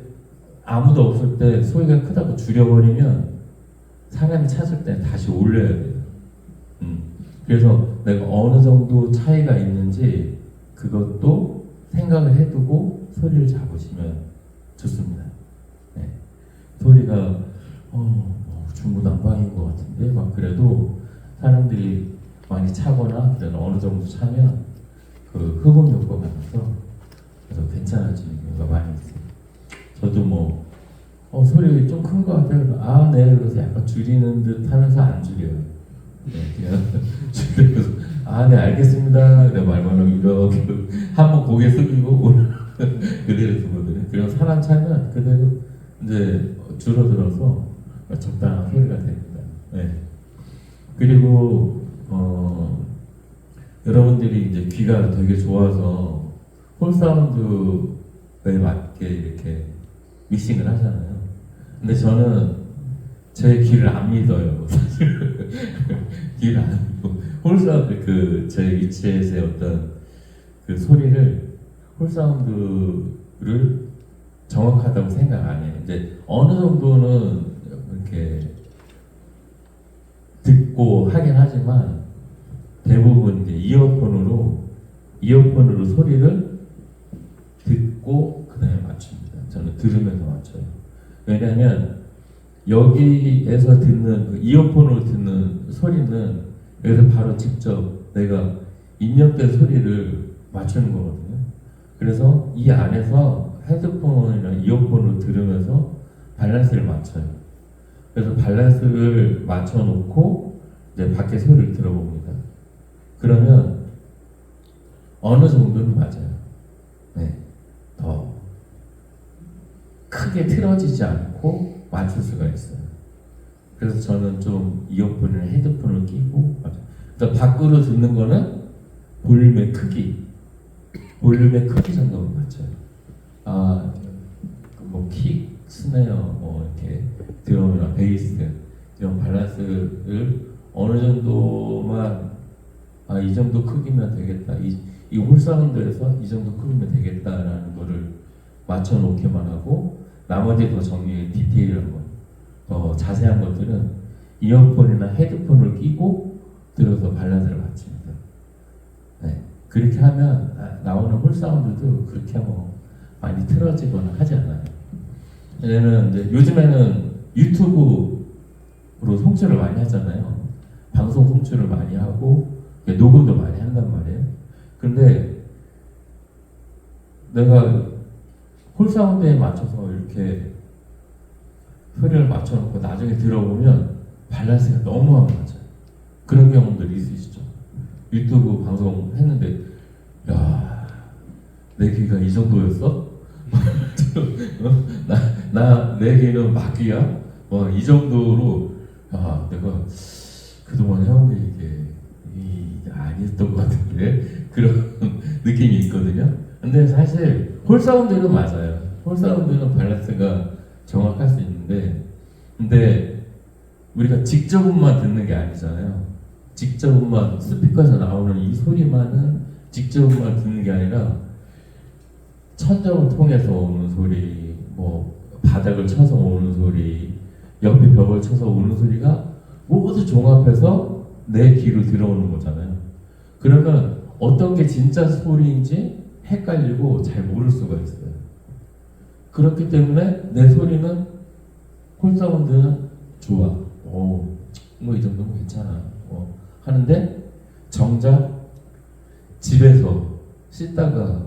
아무도 없을 때 소리가 크다고 줄여버리면 사람이 찾을 때 다시 올려야 돼요. 그래서 내가 어느 정도 차이가 있는지 그것도 생각을 해두고 소리를 잡으시면 좋습니다. 네. 소리가 중구난방인 것 같은데 막 그래도 사람들이 많이 차거나 그런 어느 정도 차면 그 흡음 효과가 나서 그래서 괜찮아지는 경우가 많이 있어요. 저도 뭐 소리 좀 큰 것 같아요. 아, 네. 그래서 약간 줄이는 듯 하면서 안 줄여요. 네, 그냥 줄여서 아, 네, 알겠습니다. 그래 말만 하고 이렇게 한번 고개 숙이고 그대로 두거든요. 그리고 사람 차면 그대로 이제 줄어들어서 적당한 소리가 됩니다. 네. 그리고 여러분들이 이제 귀가 되게 좋아서 홀 사운드에 맞게 이렇게 믹싱을 하잖아요. 근데 저는 제 귀를 안 믿어요. 사실 귀를 안 믿고 홀 사운드 제 위치에서의 어떤 그 소리를 홀 사운드를 정확하다고 생각 안 해요. 이제 어느 정도는 이렇게 듣고 하긴 하지만 대부분 이제 이어폰으로 소리를 듣고 그다음에 맞춥니다. 저는 들으면서 맞춰요. 왜냐하면 여기에서 듣는 이어폰으로 듣는 소리는 여기서 바로 직접 내가 입력된 소리를 맞추는 거거든요. 그래서 이 안에서 헤드폰이나 이어폰으로 들으면서 밸런스를 맞춰요. 그래서 밸런스를 맞춰놓고 이제 밖에 소리를 들어봅니다. 그러면 어느 정도는 맞아요. 네, 더 크게 틀어지지 않고 맞출 수가 있어요. 그래서 저는 좀 이어폰이나 헤드폰을 끼고 맞아요. 그러니까 밖으로 듣는 거는 볼륨의 크기 정도로 맞춰요. 뭐 킥, 스네어, 뭐 이렇게 드럼이나 베이스 이런 밸런스를 어느 정도만 이 정도 크기면 되겠다. 이 홀사운드에서 이 정도 크기면 되겠다라는 거를 맞춰 놓기만 하고 나머지 더 정리 디테일한 거, 더 자세한 것들은 이어폰이나 헤드폰을 끼고 들어서 밸런스를 맞춥니다. 네. 그렇게 하면 나오는 홀사운드도 그렇게 뭐 많이 틀어지거나 하지 않아요. 왜냐면 이제 요즘에는 유튜브로 송출을 많이 하잖아요. 방송 송출을 많이 하고 녹음도 많이 한단 말이에요. 근데 내가 홀사운드에 맞춰서 이렇게 소리를 맞춰놓고 나중에 들어보면 밸런스가 너무 안 맞아요. 그런 경우들이 있으시죠. 유튜브 방송 했는데 야, 내 귀가 이 정도였어? 내 귀는 막귀야? 이 정도로 내가 그동안 해온 게 이게 아니었던 것 같은데 그런 느낌이 있거든요. 근데 사실 홀사운드는 맞아요. 홀사운드는 밸런스가 정확할 수 있는데 근데 우리가 직접음만 듣는 게 아니잖아요. 직접음만 스피커에서 나오는 이 소리만은 직접음만 듣는 게 아니라 천정을 통해서 오는 소리, 뭐 바닥을 쳐서 오는 소리, 옆에 벽을 쳐서 오는 소리가 모두 종합해서 내 귀로 들어오는 거잖아요. 그러면 어떤 게 진짜 소리인지 헷갈리고 잘 모를 수가 있어요. 그렇기 때문에 내 소리는 홀사운드는 좋아. 뭐 이 정도면 괜찮아. 하는데 정작 집에서 씻다가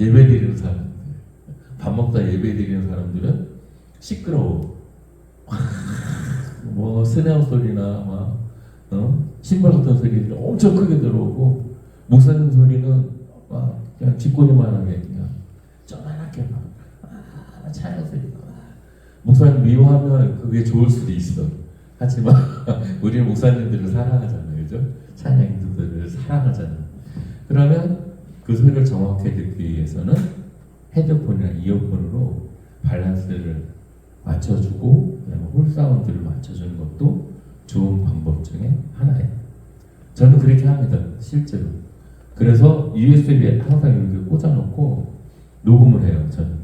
예배 드리는 사람들, 밥 먹다 예배 드리는 사람들은 시끄러워. 뭐 스네어 소리나 막 신발 같은 소리들이 엄청 크게 들어오고 목사님 소리는 막 그냥 뒷골이만하게 그냥 쪼만하게 막 찬양 소리가 목사님 미워하면 그게 좋을 수도 있어. 하지만 우리는 목사님들을 사랑하잖아요, 그죠? 찬양 인도들을 사랑하잖아요. 그러면 그 소리를 정확하게 듣기 위해서는 헤드폰이나 이어폰으로 밸런스를 맞춰주고 그다음에 홀 사운드를 맞춰주는 것도 좋은 방법 중에 하나예요. 저는 그렇게 합니다, 실제로. 그래서 USB에 항상 이렇게 꽂아놓고 녹음을 해요. 저는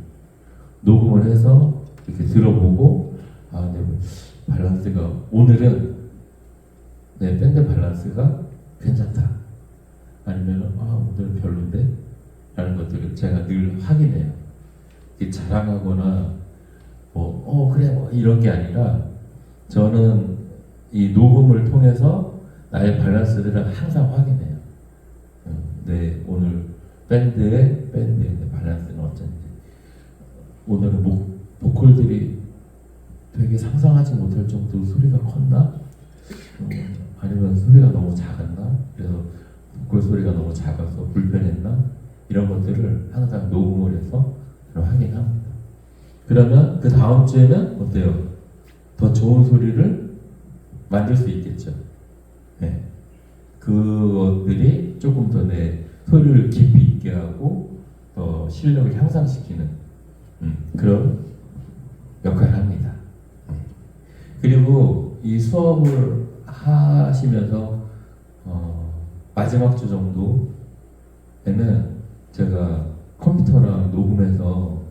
녹음을 해서 이렇게 들어보고 내 밸런스가 오늘은 내 밴드 밸런스가 괜찮다. 아니면 오늘은 별론데? 라는 것들을 제가 늘 확인해요. 자랑하거나 그래 이런 게 아니라 저는 이 녹음을 통해서 나의 밸런스들을 항상 확인해요. 오늘 밴드의 밸런스는 어쩐지. 오늘은 보컬들이 되게 상상하지 못할 정도로 소리가 컸나? 아니면 소리가 너무 작았나? 그래서 보컬 소리가 너무 작아서 불편했나? 이런 것들을 항상 녹음을 해서 확인합니다. 그러면 그 다음 주에는 어때요? 더 좋은 소리를 만들 수 있겠죠. 네. 그것들이 조금 더 내 소리를 깊이 있게 하고 더 실력을 향상시키는 그런 역할을 합니다. 네. 그리고 이 수업을 하시면서 마지막 주 정도에는 제가 컴퓨터랑 녹음해서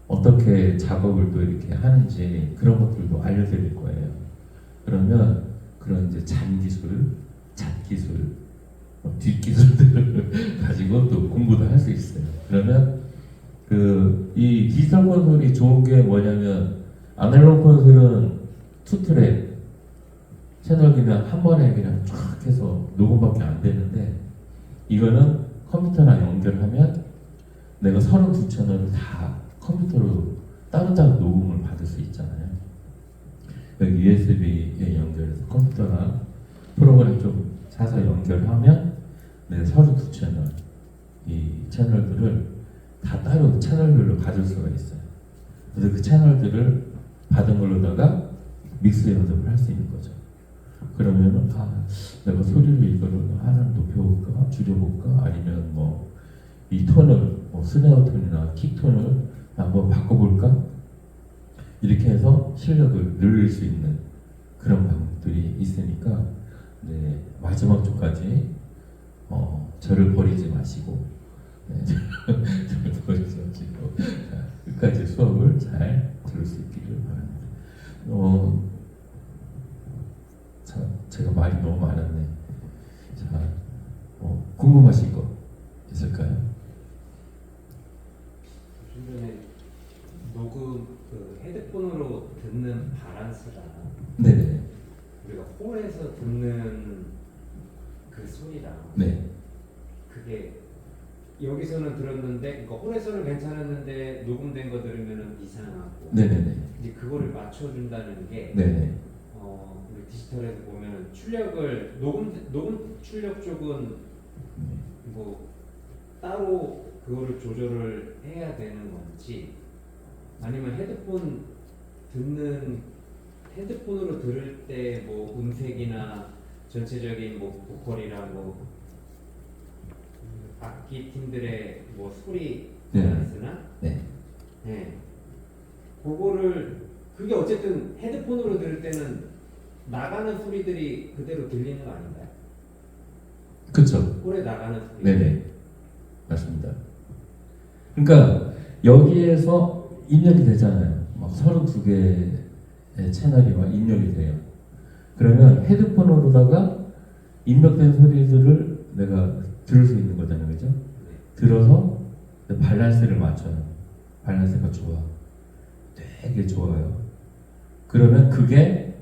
어떻게 작업을 또 이렇게 하는지 그런 것들도 알려드릴 거예요. 그러면 그런 이제 잔 기술, 잡 기술, 뒷 기술들을 가지고 또 공부도 할 수 있어요. 그러면 이 디지털 콘솔이 좋은 게 뭐냐면 아날로그 콘솔은 투트랙 채널 그냥 한 번에 그냥 쫙 해서 녹음밖에 안 되는데 이거는 컴퓨터랑 연결하면 내가 32채널을 다 컴퓨터로 따로따로 녹음을 받을 수 있잖아요. 여기 USB에 연결해서 컴퓨터랑 프로그램 좀 사서 연결하면 내 32채널 이 채널들을 다 따로 채널별로 가질 수가 있어요. 그래서 그 채널들을 받은 걸로다가 믹스 연습을 할 수 있는 거죠. 그러면은 내가 소리를 이거를 하나 높여볼까 줄여볼까 아니면 이 톤을 스네어 톤이나 킥 톤을 한번 바꿔볼까 이렇게 해서 실력을 늘릴 수 있는 그런 방법들이 있으니까 마지막 주까지 저를 버리지 마시고 저를 버리지 마시고 끝까지 수업을 잘 들을 수 있기를 바랍니다. 제가 말이 너무 많았네. 자, 궁금하신 거 있을까요? 주변에 녹음 헤드폰으로 듣는 밸런스랑 네네. 우리가 홀에서 듣는 그 소리랑 네. 그게 여기서는 들었는데 그러니까 홀에서는 괜찮았는데 녹음된 거 들으면 이상하고 네네네. 이제 그거를 맞춰준다는 게 네네. 우리 디지털에서 보면은 출력을 녹음 출력 쪽은 뭐 따로 그거를 조절을 해야 되는 건지 아니면 헤드폰으로 들을 때 뭐 음색이나 전체적인 뭐 보컬이랑 뭐 악기 팀들의 뭐 소리 밸런스나 네. 그게 어쨌든 헤드폰으로 들을 때는 나가는 소리들이 그대로 들리는 거 아닌가요? 그렇죠. 홀에 나가는 소리. 네네. 맞습니다. 그러니까 여기에서 입력이 되잖아요. 막 32개의 채널이 막 입력이 돼요. 그러면 헤드폰으로다가 입력된 소리들을 내가 들을 수 있는 거잖아요, 그죠? 들어서 밸런스를 맞춰요. 밸런스가 좋아. 되게 좋아요. 그러면 그게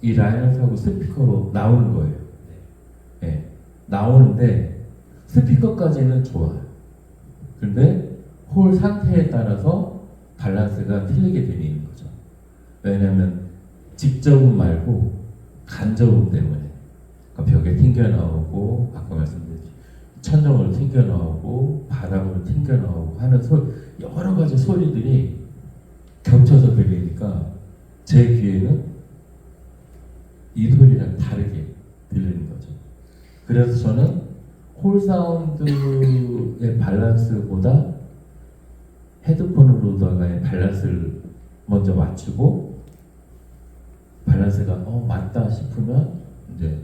이 라이너스하고 스피커로 나오는 거예요. 예, 나오는데 스피커까지는 좋아요. 근데 홀 상태에 따라서 밸런스가 틀리게 되는 거죠. 왜냐하면 직접음 말고 간접음 때문에 그러니까 벽에 튕겨 나오고 아까 말씀드렸죠. 천정으로 튕겨 나오고 바닥으로 튕겨 나오고 하는 여러 가지 소리들이 겹쳐서 들리니까 제 귀에는 이 소리랑 다르게 들리는 거죠. 그래서 저는 홀 사운드의 밸런스보다 헤드폰으로다가의 밸런스를 먼저 맞추고 밸런스가 맞다 싶으면 이제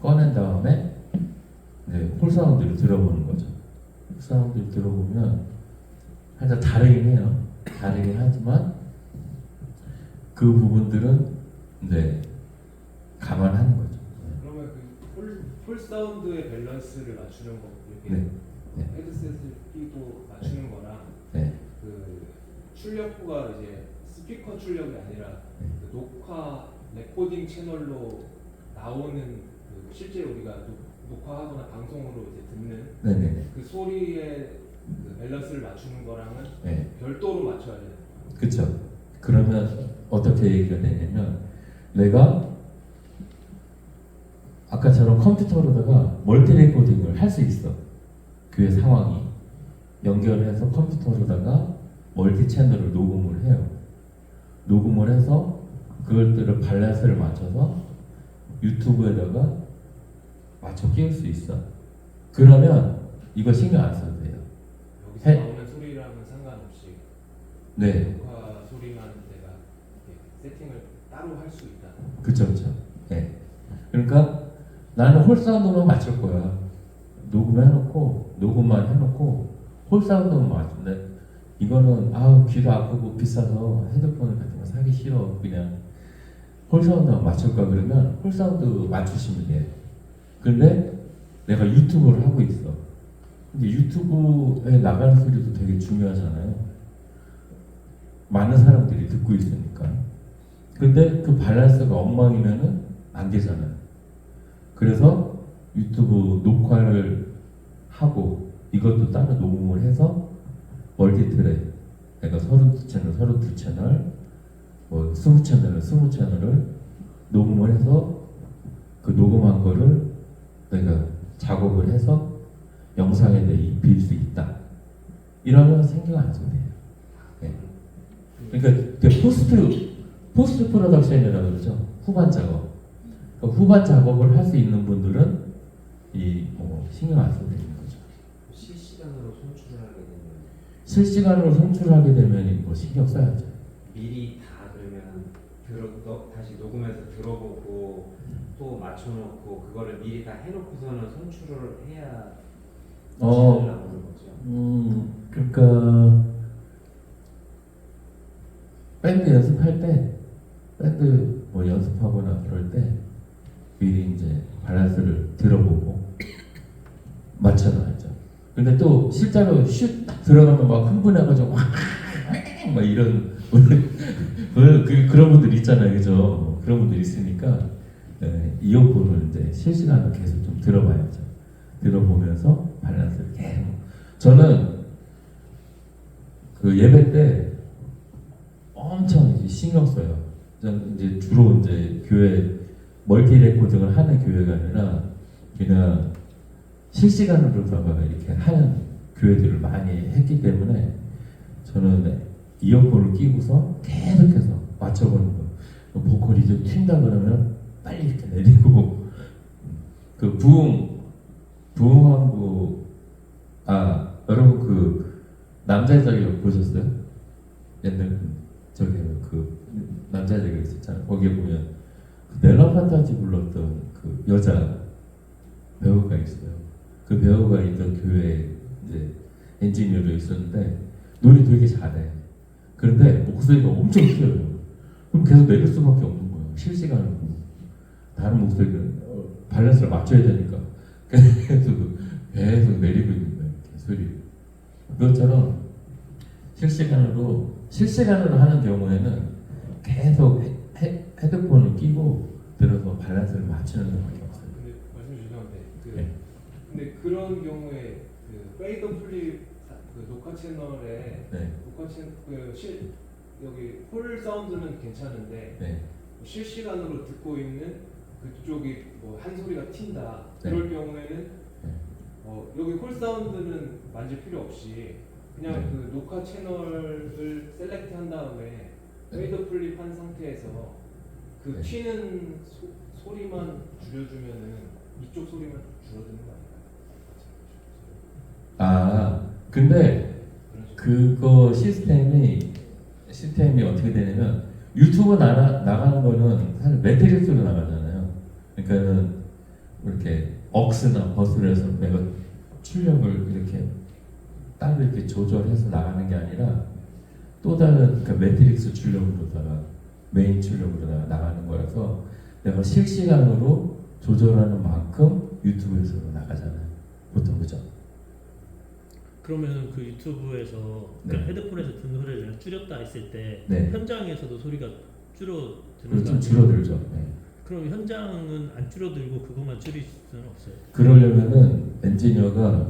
꺼낸 다음에 이제 홀 사운드를 들어보는 거죠. 홀 사운드를 들어보면 살짝 다르긴 해요. 다르긴 하지만 그 부분들은 이제 감안하는 거죠. 그러면 홀 사운드의 밸런스를 맞추는 거 이렇게 네. 네. 헤드셋을 끼고 맞추는 거랑 네. 그 출력구가 이제 스피커 출력이 아니라 네. 그 녹화 레코딩 채널로 나오는 그 실제 우리가 녹화하거나 방송으로 이제 듣는 네네네. 그 소리의 그 밸런스를 맞추는 거랑은 네. 별도로 맞춰야 돼요. 그쵸. 그러면 어떻게 얘기가 되냐면 내가 아까처럼 컴퓨터로다가 멀티 레코딩을 할 수 있어. 그 상황이 연결해서 컴퓨터로다가 멀티 채널을 녹음을 해요. 녹음을 해서 그것들을 밸런스를 맞춰서 유튜브에다가 맞춰 끼울 수 있어. 그러면 이거 신경 안 써도 돼요. 여기서 해- 나오는 소리랑은 상관없이 네. 녹화 소리만 내가 이렇게 세팅을 따로 할 수 있다. 그쵸, 그쵸. 네. 그러니까 나는 홀 사운드만 맞출 거야. 녹음해놓고, 녹음만 해놓고, 홀 사운드만 맞춘데, 이거는, 귀도 아프고 비싸서 헤드폰 같은 거 사기 싫어. 그냥 홀 사운드만 맞출까 그러면 홀 사운드 맞추시면 돼요. 근데 내가 유튜브를 하고 있어. 근데 유튜브에 나가는 소리도 되게 중요하잖아요. 많은 사람들이 듣고 있으니까. 근데 그 밸런스가 엉망이면은 안 되잖아요. 그래서 유튜브 녹화를 하고 이것도 따로 녹음을 해서 멀티트랙 내가 32채널, 32채널 뭐 20채널을 20채널을 녹음을 해서 그 녹음한 거를 내가 작업을 해서 영상에 내 입힐 수 있다. 이러면 생각 안 써도 돼요. 네. 그러니까 포스트 프로덕션이라고 그러죠. 후반 작업. 그러니까 후반 작업을 할 수 있는 분들은 신경 안 써도 되는 거죠. 실시간으로 송출을 하게 되면 실시간으로 송출하게 되면 신경 써야죠. 미리 다 그러면 다시 녹음해서 들어보고 또 맞춰놓고 그거를 미리 다 해놓고서는 송출을 해야 잘 나오는 거죠. 그러니까 밴드 연습할 때 밴드 연습하거나 그럴 때 미리 이제 밸런스를 들어보고 맞춰놔야죠. 근데 또 실제로 슛 들어가면 막 흥분해가지고 막 이런 그런 분들 있잖아요, 그죠? 그런 분들 있으니까 이어폰을 이제 실시간으로 계속 좀 들어봐야죠. 들어보면서 밸런스를 계속. 저는 그 예배 때 엄청 이제 신경 써요. 저는 이제 주로 이제 교회 멀티 레코딩을 하는 교회가 아니라 그냥 실시간으로다가 이렇게 하는 교회들을 많이 했기 때문에 저는 이어폰을 끼고서 계속해서 맞춰보는 거예요. 보컬이 좀 튄다 그러면 빨리 이렇게 내리고 그 부흥왕국 여러분 그 남자의 자격 보셨어요? 옛날 그 남자의 자격 있었잖아요. 거기에 보면 그 넬라 판타지 불렀던 그 여자 배우가 있어요. 그 배우가 있던 교회에 이제 엔지니어로 있었는데 노래 되게 잘해. 그런데 목소리가 엄청 튀어요. 그럼 계속 내릴 수밖에 없는 거예요. 실시간으로 다른 목소리를 밸런스를 맞춰야 되니까 계속 내리고 있는 거예요. 이렇게 소리. 그것처럼 실시간으로 하는 경우에는 계속 헤드폰을 끼고 들어서 밸런스를 맞추는 수밖에 없어요. 근데 말씀 주셨는데 네. 근데 그런 경우에 그 페이드 플립 그 녹화 채널에 네. 녹화 채널 여기 홀 사운드는 괜찮은데 네. 실시간으로 듣고 있는 그쪽이 뭐 한 소리가 튄다. 네. 그럴 경우에는 여기 홀 사운드는 만질 필요 없이 그냥 네. 그 녹화 채널을 셀렉트한 다음에 페이드 플립한 상태에서 그 네. 튀는 소리만 줄여주면은 이쪽 소리만 줄어드는 거 아닌가요? 아, 근데 그런 식으로. 그거 시스템이 어떻게 되냐면 유튜브 나가는 거는 사실 매트릭스로 나가잖아요. 그러니까는 이렇게 억스나 버스를 해서 내가 출력을 이렇게 따로 이렇게 조절해서 나가는 게 아니라 또 다른 그러니까 매트릭스 출력으로다가 메인 출력으로다가 나가는 거라서 내가 실시간으로 조절하는 만큼 유튜브에서 나가잖아요. 보통 그죠? 그러면 그 유튜브에서 네. 그러니까 헤드폰에서 듣는 소리를 줄였다 했을 때 네. 현장에서도 소리가 줄어드는 그리고 거 좀 아니에요? 줄어들죠. 네. 그럼 현장은 안 줄어들고 그것만 줄일 수는 없어요. 그러려면은 엔지니어가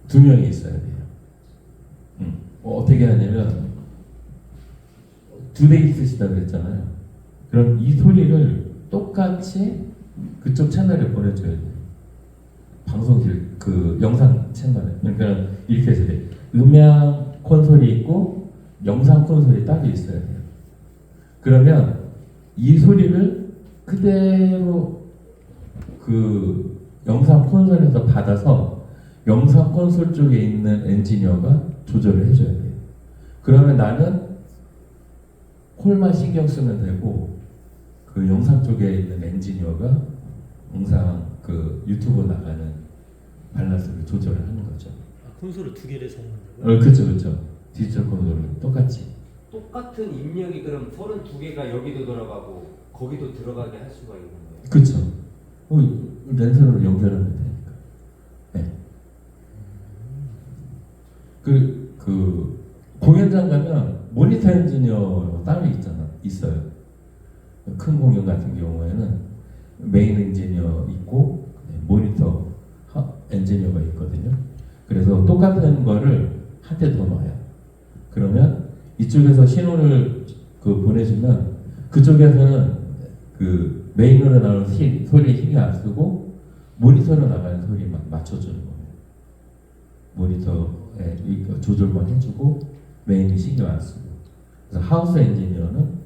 2명이 있어야 돼요. 어떻게 하냐면 2대 있으시다 그랬잖아요. 그럼 이 소리를 똑같이 그쪽 채널에 보내줘야 돼요. 방송실 그 영상 채널에. 그러니까 이렇게 해서 돼. 음향 콘솔이 있고 영상 콘솔이 따로 있어야 돼요. 그러면 이 소리를 그대로 그 영상 콘솔에서 받아서 영상 콘솔 쪽에 있는 엔지니어가 조절을 해줘야 돼요. 그러면 나는 콜만 신경 쓰면 되고 그 영상 쪽에 있는 엔지니어가 영상 그 유튜브 나가는 밸런스를 조절을 하는 거죠. 아, 콘솔을 2개를 사용한다고요? 그렇죠, 그렇죠. 디지털 콘솔은 똑같이. 똑같은 입력이 그럼 32개가 여기도 들어가고 거기도 들어가게 할 수가 있는 거예요. 그렇죠. 랜선으로 연결하면 되니까. 네. 그 공연장 가면 모니터 엔지니어 따로 있어요. 큰 공연 같은 경우에는 메인 엔지니어 있고 모니터 엔지니어가 있거든요. 그래서 똑같은 거를 한 대 더 넣어요. 그러면 이쪽에서 신호를 보내주면 그쪽에서는 그 메인으로 나오는 소리에 신경 안 쓰고 모니터로 나가는 소리만 맞춰주는 거예요. 모니터에 조절만 해주고 메인이 신경 안 쓰고. 그래서 하우스 엔지니어는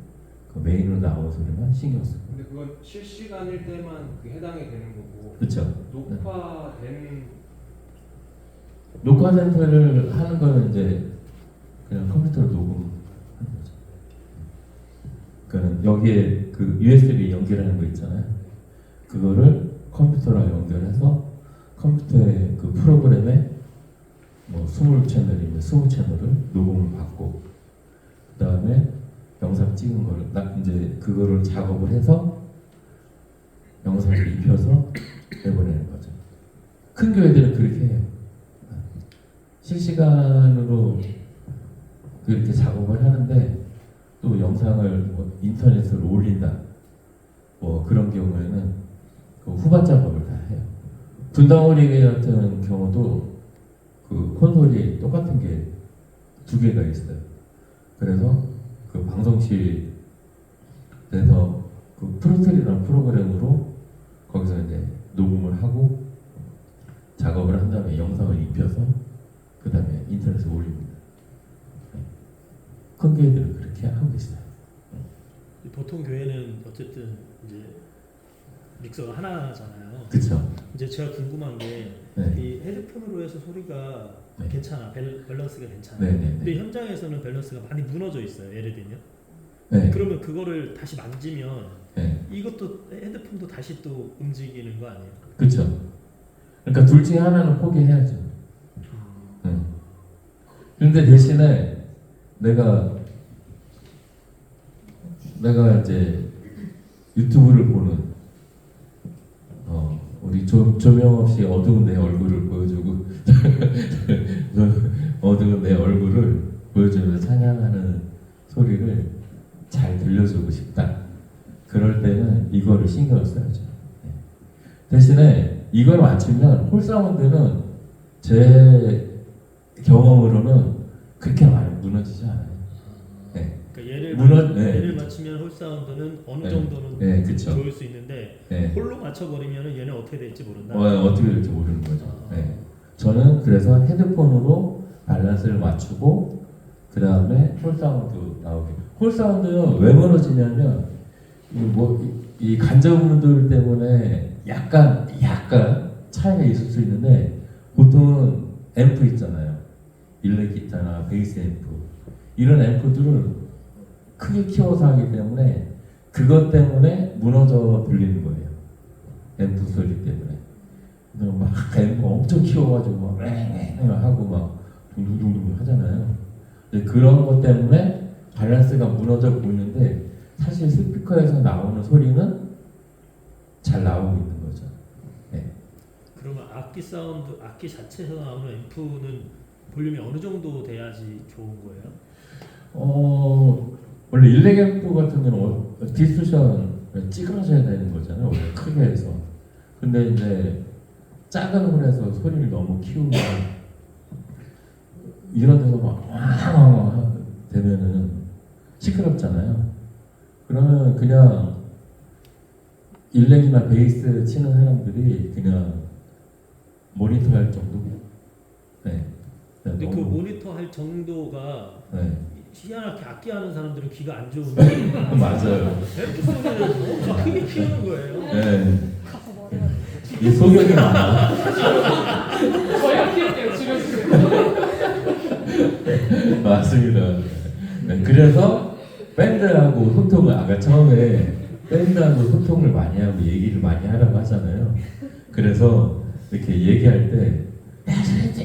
그 메인으로 나오는 소리만 신경 쓰고. 근데 그건 실시간일 때만 그 해당이 되는 거고 그렇죠. 녹화된 센터를 하는 거는 이제 그냥 컴퓨터로 녹음하는 거죠. 그러니까 여기에 그 USB 연결하는 거 있잖아요. 그거를 컴퓨터랑 연결해서 컴퓨터의 그 프로그램에 뭐 20채널이면 20채널을 녹음을 받고 그 다음에 영상 찍은 거를 이제 그거를 작업을 해서 영상을 입혀서 내보내는 거죠. 큰 교회들은 그렇게 해요. 실시간으로 그렇게 작업을 하는데 또 영상을 뭐 인터넷으로 올린다 뭐 그런 경우에는 그 후반 작업을 다 해요. 분당어린이 같은 경우도 그 콘솔이 똑같은 게 2개가 있어요. 그래서 그 방송실에서 그 프로트리라는 프로그램으로 거기서 이제 녹음을 하고 작업을 한 다음에 영상을 입혀서 그 다음에 인터넷에 올립니다. 큰 교회들은 그렇게 하고 있어요. 보통 교회는 어쨌든 이제 믹서가 하나잖아요. 그렇죠. 이제 제가 궁금한 게 이 네. 헤드폰으로 해서 소리가 네. 괜찮아, 밸런스가 괜찮아. 네, 네, 네. 근데 현장에서는 밸런스가 많이 무너져 있어요. 예를 들면. 네. 그러면 그거를 다시 만지면 네. 이것도 헤드폰도 다시 또 움직이는 거 아니에요? 그렇죠. 그러니까 둘 중에 하나는 포기해야죠. 근데 대신에 내가 내가 이제 유튜브를 보는 우리 조명업 씨 어두운 내 얼굴을 보여주고 어두운 내 얼굴을 보여주면서 찬양하는 소리를 잘 들려주고 싶다. 그럴 때는 이거를 신경을 써야죠. 네. 대신에 이걸 맞추면 홀사운드는 제 경험으로는 그렇게 많이 무너지지 않아요. 네. 그러니까 얘를 네. 얘를 맞추면 홀 사운드는 어느 네. 정도는 네, 그쵸. 좋을 수 있는데 네. 홀로 맞춰버리면 얘는 어떻게 될지 모른다. 어떻게 될지 모르는 거죠. 네. 저는 그래서 헤드폰으로 밸런스를 맞추고 그 다음에 홀 사운드 나오게. 홀 사운드는 왜 무너지냐면 이 간접음들 때문에 약간 차이가 있을 수 있는데 보통은 앰프 있잖아요. 일렉 기타나 베이스 앰프 이런 앰프들을 크게 키워서 하기 때문에 그것 때문에 무너져 들리는 거예요. 앰프 소리 때문에. 막 앰프 엄청 키워가지고 막 하고 막 둥둥둥둥 하잖아요. 근데 그런 것 때문에 밸런스가 무너져 보이는데 사실 스피커에서 나오는 소리는 잘 나오고 있는 거죠. 네. 그러면 악기 사운드, 악기 자체에서 나오는 앰프는 볼륨이 어느 정도 돼야지 좋은 거예요? 원래 일렉 앰프 같은 경우는 디스토션을 찌그러져야 되는 거잖아요. 원래 크게 해서. 근데 이제 작은 홀에서 소리를 너무 키우면 이런 데서 막 되면은 시끄럽잖아요. 그러면 그냥 일렉이나 베이스 치는 사람들이 그냥 모니터 할 정도. 네. 근데 그 모니터 할 정도가 네. 희한하게 악기 하는 사람들은 귀가 안 좋은데 맞아요. 앰프 소리를 엄청 크게 키우는 거예요. 네. 가서 말해야 돼. 이 소격이 많아. 저희가 키울게요 집에서. 맞습니다. 네, 그래서 밴드하고 소통을 아까 처음에 밴드하고 소통을 많이 하고 얘기를 많이 하라고 하잖아요. 그래서 이렇게 얘기할 때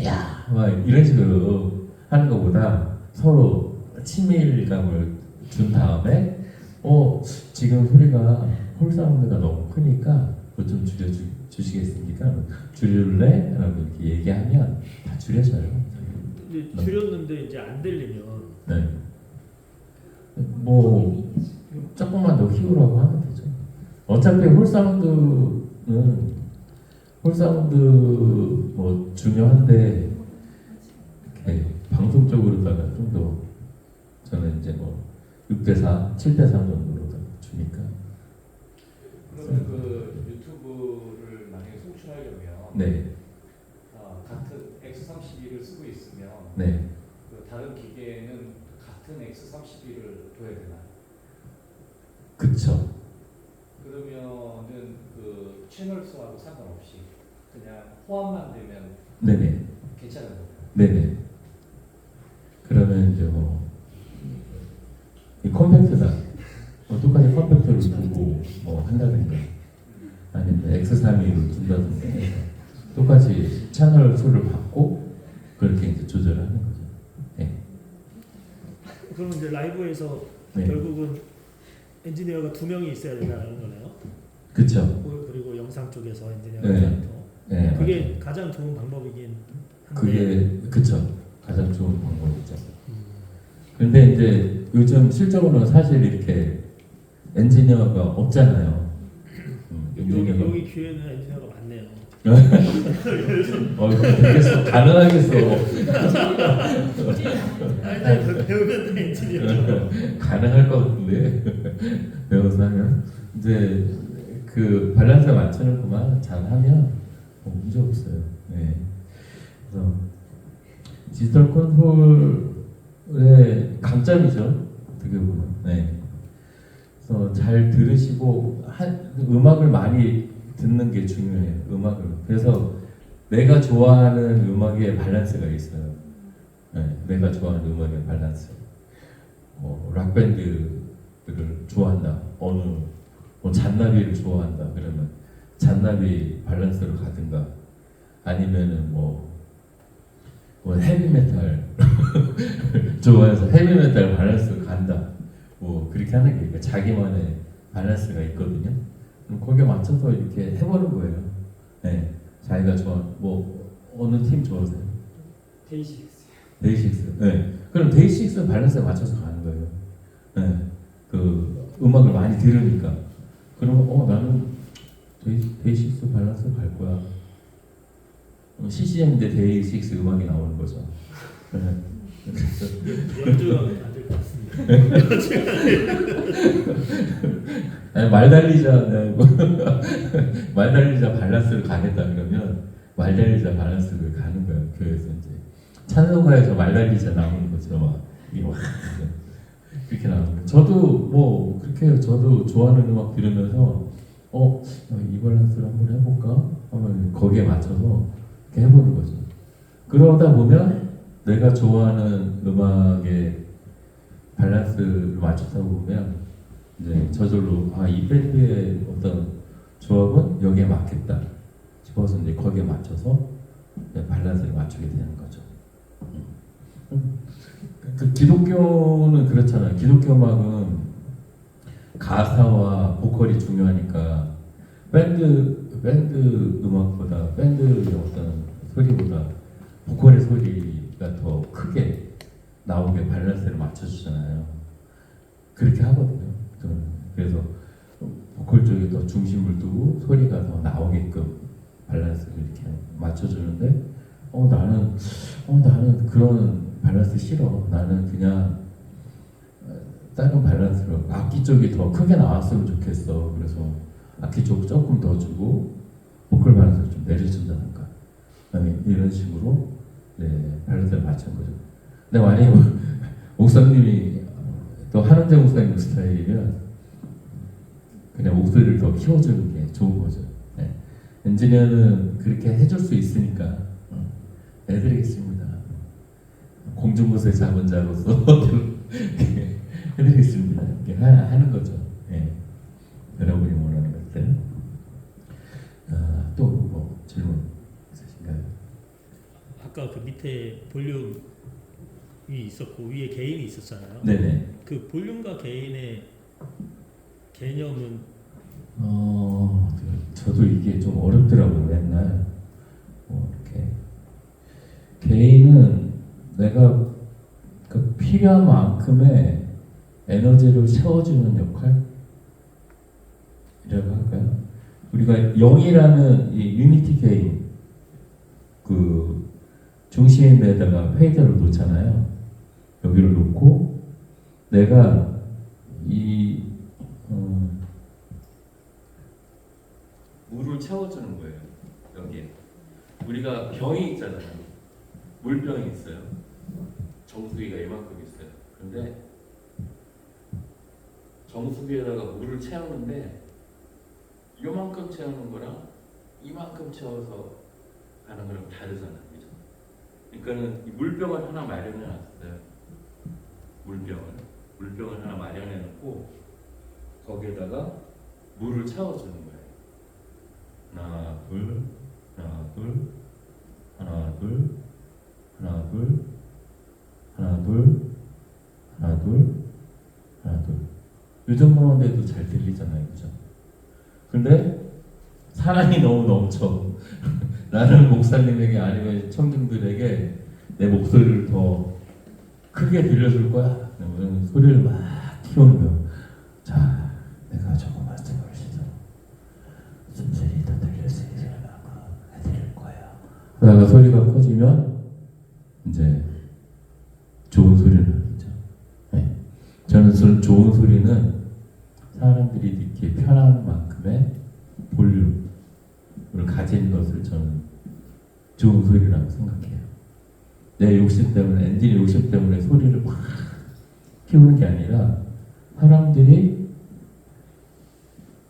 야, 막 이런 식으로 하는 것보다 서로 친밀감을 준 다음에 지금 소리가 홀 사운드가 너무 크니까 그거 좀 줄여주시겠습니까? 줄일래? 라고 이렇게 얘기하면 다 줄여져요. 근데 줄였는데 이제 안 들리면 네. 뭐 조금만 더 키우라고 하면 되죠. 어차피 홀 사운드는 뭐 중요한데 이렇게 방송적으로다가 좀 더 저는 이제 뭐 6대4, 7대3 정도로 주니까. 그러면 그 유튜브를 만약에 송출하려면 네, 같은 X32를 쓰고 있으면 네. 그 다른 기계에는 같은 X32를 둬야 되나요? 그쵸. 그러면은 그 채널 수하고 상관없이 그냥 호환만 되면 네네. 괜찮은 거예요. 네네. 그러면 이제 이 컴팩트다. 똑같이 컴팩트를 두고 한다든가 아니면 X32를 둔다든가 해서 똑같이 채널 수를 받고 그렇게 이제 조절하는 거죠. 네. 그럼 이제 라이브에서 네. 결국은 엔지니어가 2명이 있어야 된다는 거네요. 그쵸. 그리고 영상 쪽에서 엔지니어가 네. 더. 네, 그게 맞아요. 가장 좋은 방법이긴 한데. 그게 그쵸. 가장 좋은 방법이죠. 근데 이제 요즘 실적으로는 사실 이렇게 엔지니어가 없잖아요. 엔지니어가 여기 교회는 엔지니어가 많네요. 되겠어. 가능하겠어. 일단 배우면 엔지니어. 가능할 것 같은데 배워서 하면 이제 그 밸런스 맞추는 것만 잘하면 문제 없어요. 네. 그래서 디지털 콘솔의 강점이죠. 어떻게 보면. 네. 그래서 잘 들으시고 음악을 많이 듣는 게 중요해요. 음악을. 그래서 내가 좋아하는 음악의 밸런스가 있어요. 네, 내가 좋아하는 음악의 밸런스. 락 밴드를 좋아한다. 뭐 잔나비를 좋아한다. 그러면 잔나비 밸런스로 가든가 아니면은 뭐 헤비메탈 좋아해서 헤비메탈 밸런스로 간다. 뭐 그렇게 하는 게 그러니까 자기만의 밸런스가 있거든요. 그럼 거기에 맞춰서 이렇게 해보는 거예요. 네, 자기가 좋아 뭐 어느 팀 좋아하세요? 데이식스. 데이식스. 네. 그럼 데이식스 밸런스에 맞춰서 가는 거예요. 네. 그 음악을 많이 들으니까. 그러면 나는 데이식스 밸런스 갈 거야. CCM인데 데이식스 음악이 나오는 거죠. 네. 연주가 안될 것 같습니다. 아니, 말 달리자 말 달리자 밸런스를 가겠다 그러면 말 달리자 밸런스를 가는 거예요. 교회에서 이제 찬송가에서 말 달리자 나오는 것처럼 막 이게 막 그렇게 나오는 거예요. 저도 뭐 그렇게 저도 좋아하는 음악 들으면서 이 밸런스를 한번 해볼까 하면 거기에 맞춰서 이렇게 해보는 거죠. 그러다 보면 내가 좋아하는 음악의 밸런스를 맞춰서 보면 이제 저절로 이 밴드의 어떤 조합은 여기에 맞겠다 싶어서 이제 거기에 맞춰서 밸런스를 맞추게 되는 거죠. 그 기독교는 그렇잖아요. 기독교 음악은 가사와 보컬이 중요하니까 밴드 음악보다 밴드의 어떤 소리보다 보컬의 소리가 더 크게 나오게 밸런스를 맞춰주잖아요. 그렇게 하거든요. 저는. 그래서 보컬 쪽에 더 중심을 두고 소리가 더 나오게끔 밸런스를 이렇게 맞춰주는데 나는 그런 밸런스 싫어. 나는 그냥 다른 밸런스로 악기 쪽이 더 크게 나왔으면 좋겠어. 그래서 악기 쪽 조금 더 주고 보컬 밸런스를 좀 내려준다든가 이런 식으로 밸런스를 맞춘 거죠. 근데 만약에 목사님이 또 한은재 목사님 스타일이면 그냥 목소리를 더 키워주는 게 좋은 거죠. 네. 엔지니어는 그렇게 해줄 수 있으니까 해드리겠습니다. 공중곳에 잡은 자로서 해드리겠습니다. 이렇게 하는 거죠. 네. 여러분이 원하는 것들. 또 뭐 질문 있으신가요? 아까 그 밑에 볼륨이 있었고 위에 개인이 있었잖아요. 네네. 그 볼륨과 개인의 개념은 저도 이게 좀 어렵더라고요. 맨날 이렇게 개인은 내가 그 필요한 만큼의 에너지를 채워주는 역할이라고 할까요? 우리가 0이라는 이 유니티 개인 그 중심에다가 페이더를 놓잖아요. 여기를 놓고 내가 이 물을 채워주는 거예요. 여기에 우리가 병이 있잖아요. 물병이 있어요. 정수기가 이만큼 있어요. 근데 정수기에다가 물을 채우는데 요만큼 채우는 거랑 이만큼 채워서 하는 거랑 다르잖아요. 그죠? 그러니까는 이 물병을 하나 마련해 놨어요. 물병을 하나 마련해 놓고 거기에다가 물을 채워주는 거예요. 하나 둘 하나 둘 하나 둘 하나 둘 하나 둘 하나 둘 하나 둘 이 정도만 돼도 잘 들리잖아요. 그죠? 근데 사랑이 너무 넘쳐. 나는 목사님에게 아니면 청중들에게 내 목소리를 더 크게 들려줄 거야. 그러면 소리를 막 키우는 거야. 자, 내가 조금 말씀을 시켜. 숨소리 더 들릴 수 있을 만큼 해드릴 거야. 그러다가 소리가 커지면 이제 좋은 소리를 하죠. 네. 저는 좋은 소리는 사람들이 듣기에 편한 만큼의 볼륨을 가진 것을 저는 좋은 소리라고 생각해요. 내 욕심 때문에, 엔진의 욕심 때문에 소리를 확 키우는 게 아니라 사람들이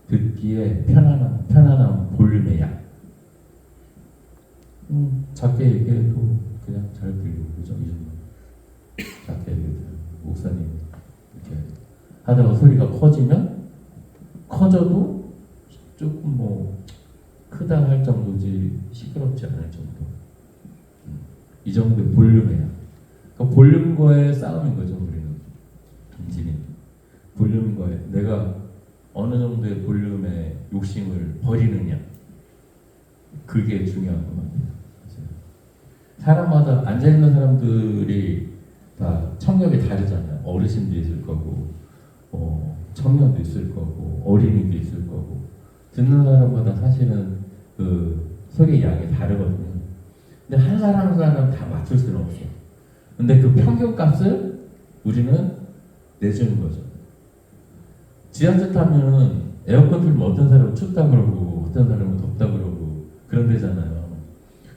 듣기에 편안한 볼륨의 양. 작게 얘기해도 그냥 잘 들리고, 그죠? 이 정도. 작게 얘기해도 목사님 이렇게 하다가 소리가 커져도 조금 뭐 크다 할 정도지 시끄럽지 않을 정도. 이 정도의 볼륨이에요. 그러니까 볼륨과의 싸움인 거죠, 우리는. 엔진이. 볼륨과의 내가 어느 정도의 볼륨의 욕심을 버리느냐 그게 중요한 것 같아요. 사람마다 앉아있는 사람들이 다 청력이 다르잖아요. 어르신도 있을 거고 청년도 있을 거고 어린이도 있을 거고 듣는 사람마다 사실은 그 소리의 양이 다르거든요. 근데 한 사람 다 맞출 수는 없어요. 근데 그 평균값을 우리는 내주는 거죠. 지하철 타면은 에어컨 틀면 어떤 사람은 춥다 그러고 어떤 사람은 덥다 그러고 그런 데잖아요.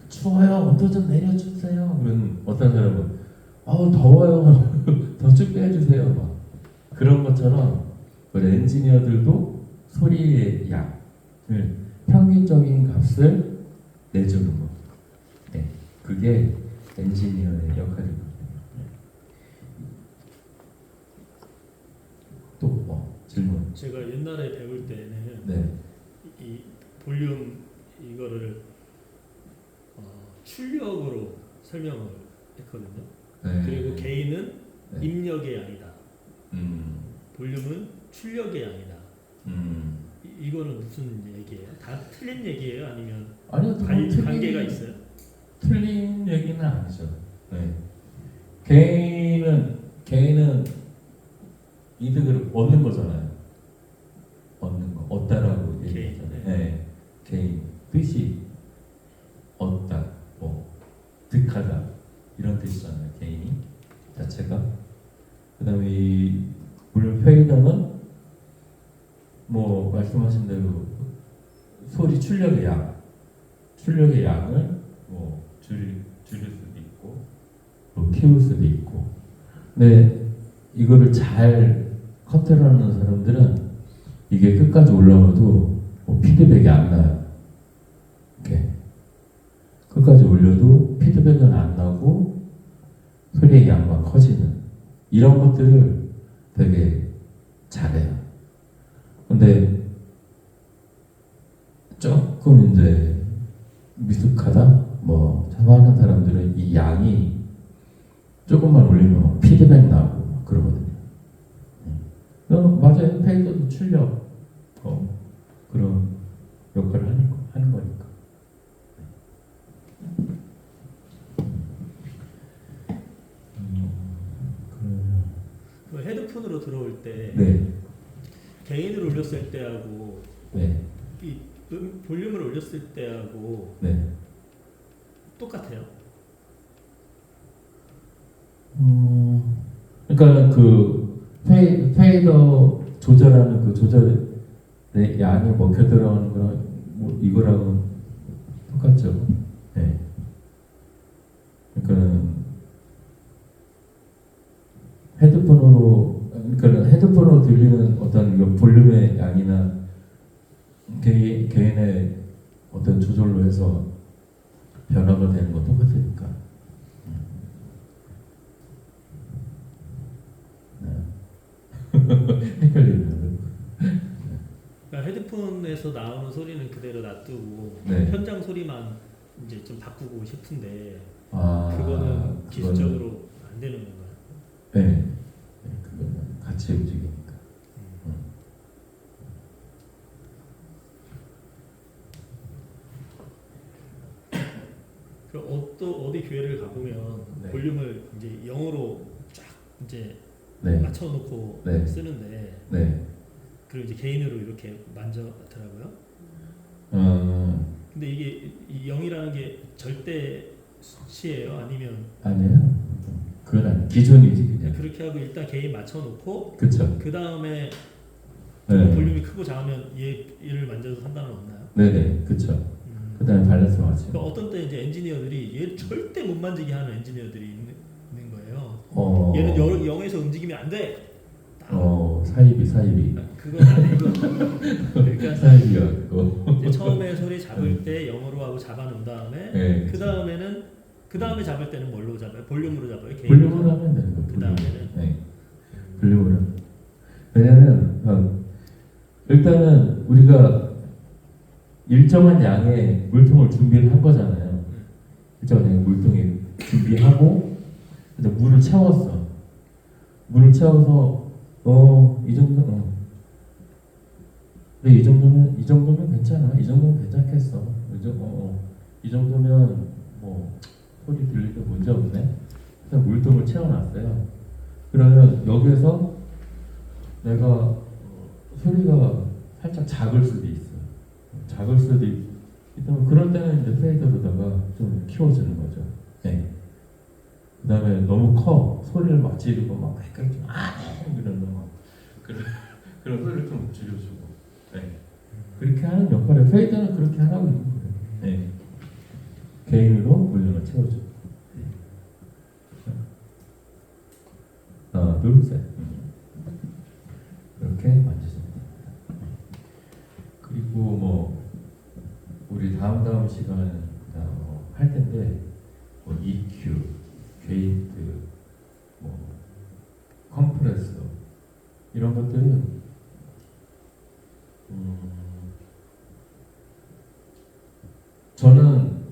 추워요. 온도 좀 내려주세요. 그러면 어떤 사람은 더워요. 더 춥게 해주세요. 막 그런 것처럼 우리 엔지니어들도 소리의 양을 평균적인 값을 내주는 거. 네, 그게 엔지니어의 역할입니다. 또 질문. 제가 옛날에 배울 때는 네, 이 볼륨 이거를 출력으로 설명을 했거든요. 네. 그리고 게인은 네. 입력의 양이다. 음, 볼륨은 출력의 양이다. 이거는 무슨 얘기예요? 다 틀린 얘기예요? 아니면 아니요, 관계가 있어요? 틀린 얘기는 아니죠. 네. 개인은 이득을 얻는 거잖아요. 얻는 거, 얻다라고 얘기하잖아요. 네. 개인 뜻이 얻다, 득하다 이런 뜻이잖아요. 개인이 자체가. 그다음에 이 볼륨 페이더는 말씀하신 대로 소리 출력의 양을 줄일 수도 있고 또 키울 수도 있고. 근데 이거를 잘 컨트롤하는 사람들은 이게 끝까지 올라와도 피드백이 안 나요. 이렇게 끝까지 올려도 피드백은 안 나고 소리의 양만 커지는 이런 것들을 되게 잘해요. 근데 조금 이제 미숙하다 참하는 사람들은 이 양이 조금만 올리면 피드백 나고 그러거든요. 맞아요. 페이더도 출력 그런 역할을 하는 거니까. 그럼 헤드폰으로 들어올 때 네, 게인을 올렸을 때하고 네, 이 볼륨을 올렸을 때하고 네. 똑같아요? 그러니까 그 페이더 조절하는 그 조절의 양이 먹혀 들어가는 거랑 이거랑은 똑같죠. 네. 그러니까 헤드폰으로 들리는 어떤 이거 볼륨의 양이나 개인의 어떤 조절로 해서 변화가 되는 건 똑같으니까. 헷갈리네요. 그러니까 헤드폰에서 나오는 소리는 그대로 놔두고 네. 현장 소리만 이제 좀 바꾸고 싶은데 그거는 그거는 기술적으로 안 되는 건가요? 네. 네, 그거는 같이 움직이니까. 그럼 어디 교회를 가보면 네. 볼륨을 이제 영어로 쫙 이제 네. 맞춰놓고 네. 쓰는데 네. 그리고 이제 개인으로 이렇게 만져더라고요. 근데 이게 이 0이라는 게 절대 수치예요? 아니면 아니에요. 그건 아니. 기존이지 그냥. 그렇게 하고 일단 개인 맞춰놓고 그렇죠. 그 다음에 네. 볼륨이 크고 작으면 얘를 만져도 상관은 없나요? 네네. 그렇죠. 그다음에 밸런스 맞죠. 그러니까 어떤 때 이제 엔지니어들이 얘를 절대 못 만지게 하는 엔지니어들이 있는 거예요. 얘는 0에서 움직이면 안 돼. 사이비. 그건 아니고 그러니까 사이비가 그거. 이제 처음에 소리 잡을 때 영어로 하고 잡아놓은 다음에 네. 그 다음에 잡을 때는 뭘로 잡아요? 볼륨으로 잡아요? 볼륨으로 하면 되는 거. 그 다음에는 네. 볼륨으로. 왜냐면 일단은 우리가 일정한 양의 물통을 준비를 한 거잖아요. 일정한 양의 물통을 준비하고 이제 물을 채웠어. 물을 채워서 이 정도. 근데 이 정도면 괜찮아. 이 정도면 괜찮겠어. 이 정도면 뭐 소리 들릴 때 문제 없네. 그냥 물통을 채워놨어요. 그러면 여기에서 내가 소리가 살짝 작을 수도 있어. 작을 수도 있고 그럴 때는 이제 페이더로다가 좀 키워주는 거죠. 네. 그다음에 너무 커 소리를 막 지르고 막 이러는 막 그런 소리를 좀 줄여주고. 네. 그렇게 하는 역할을 페이더는 그렇게 하라고 있는 거예요. 네. 개인으로 볼륨을 채워줘. 하나, 둘, 셋. 이렇게 만지시면 됩니다. 그리고 뭐 우리 다음 시간에 할 텐데 뭐 EQ, 게이트, 뭐 컴프레서 이런 것들은 저는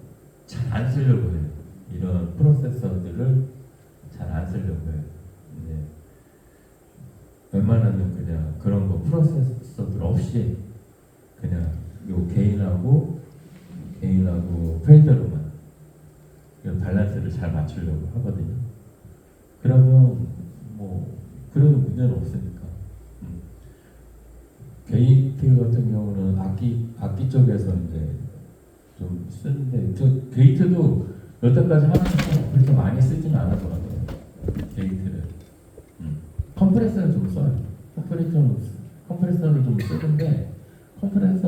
잘 안 쓰려고 해요. 이런 프로세서들을 잘 안 쓰려고 해요. 네. 웬만하면 그냥 그런 거 프로세서들 없이 그냥 요 개인하고 페이더로만 이런 밸런스를 잘 맞추려고 하거든요. 그러면 뭐 그래도 문제는 없으니까. 게이트 같은 경우는 악기 쪽에서 이제 좀 쓰는데 저 게이트도 여태까지 하면서 그렇게 많이 쓰지는 않았더라고요. 게이트를. 컴프레서는 좀 써요. 컴프레서를 좀 쓰는데 컴프레서에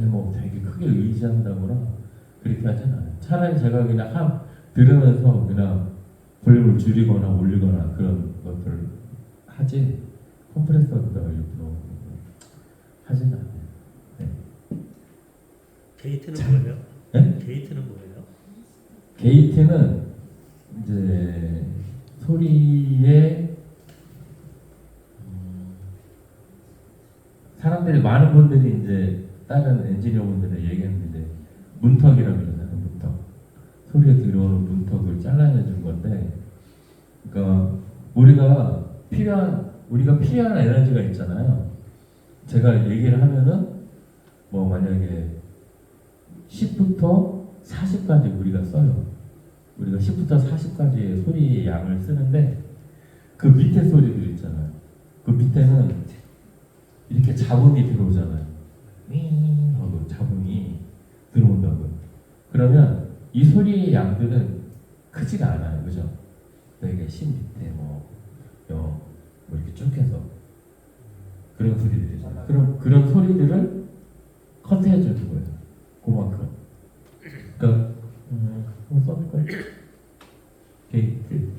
뭐 되게 크게 의지한다거나 그렇게 하진 않아요. 차라리 제가 그냥 들으면서 그냥 볼륨을 줄이거나 올리거나 그런 것들을 하지 컴프레서보다가 일부러 하진 않아요. 네. 게이트는 뭐예요? 네? 게이트는 뭐예요? 게이트는 이제 소리에 사람들이 많은 분들이 이제 다른 엔지니어 분들이 얘기했는데 문턱이라고 그러잖아요. 문턱. 소리에 들어오는 문턱을 잘라내준 건데, 그러니까 우리가 필요한 에너지가 있잖아요. 제가 얘기를 하면은 뭐 만약에 10부터 40까지 우리가 써요. 우리가 10부터 40까지의 소리의 양을 쓰는데 그 밑에 소리들 있잖아요. 그 밑에는 이렇게 잡음이 들어오잖아요. 윙 하고 잡음이 들어온다고요. 그러면 이 소리의 양들은 크지가 않아요. 그죠? 되게 심 밑에 뭐 이렇게 쭉 해서 그런 소리들이잖아요. 그런 소리들을 커트해 주는 거예요. 그만큼. 그러니까 한번 써볼까요? 게이트.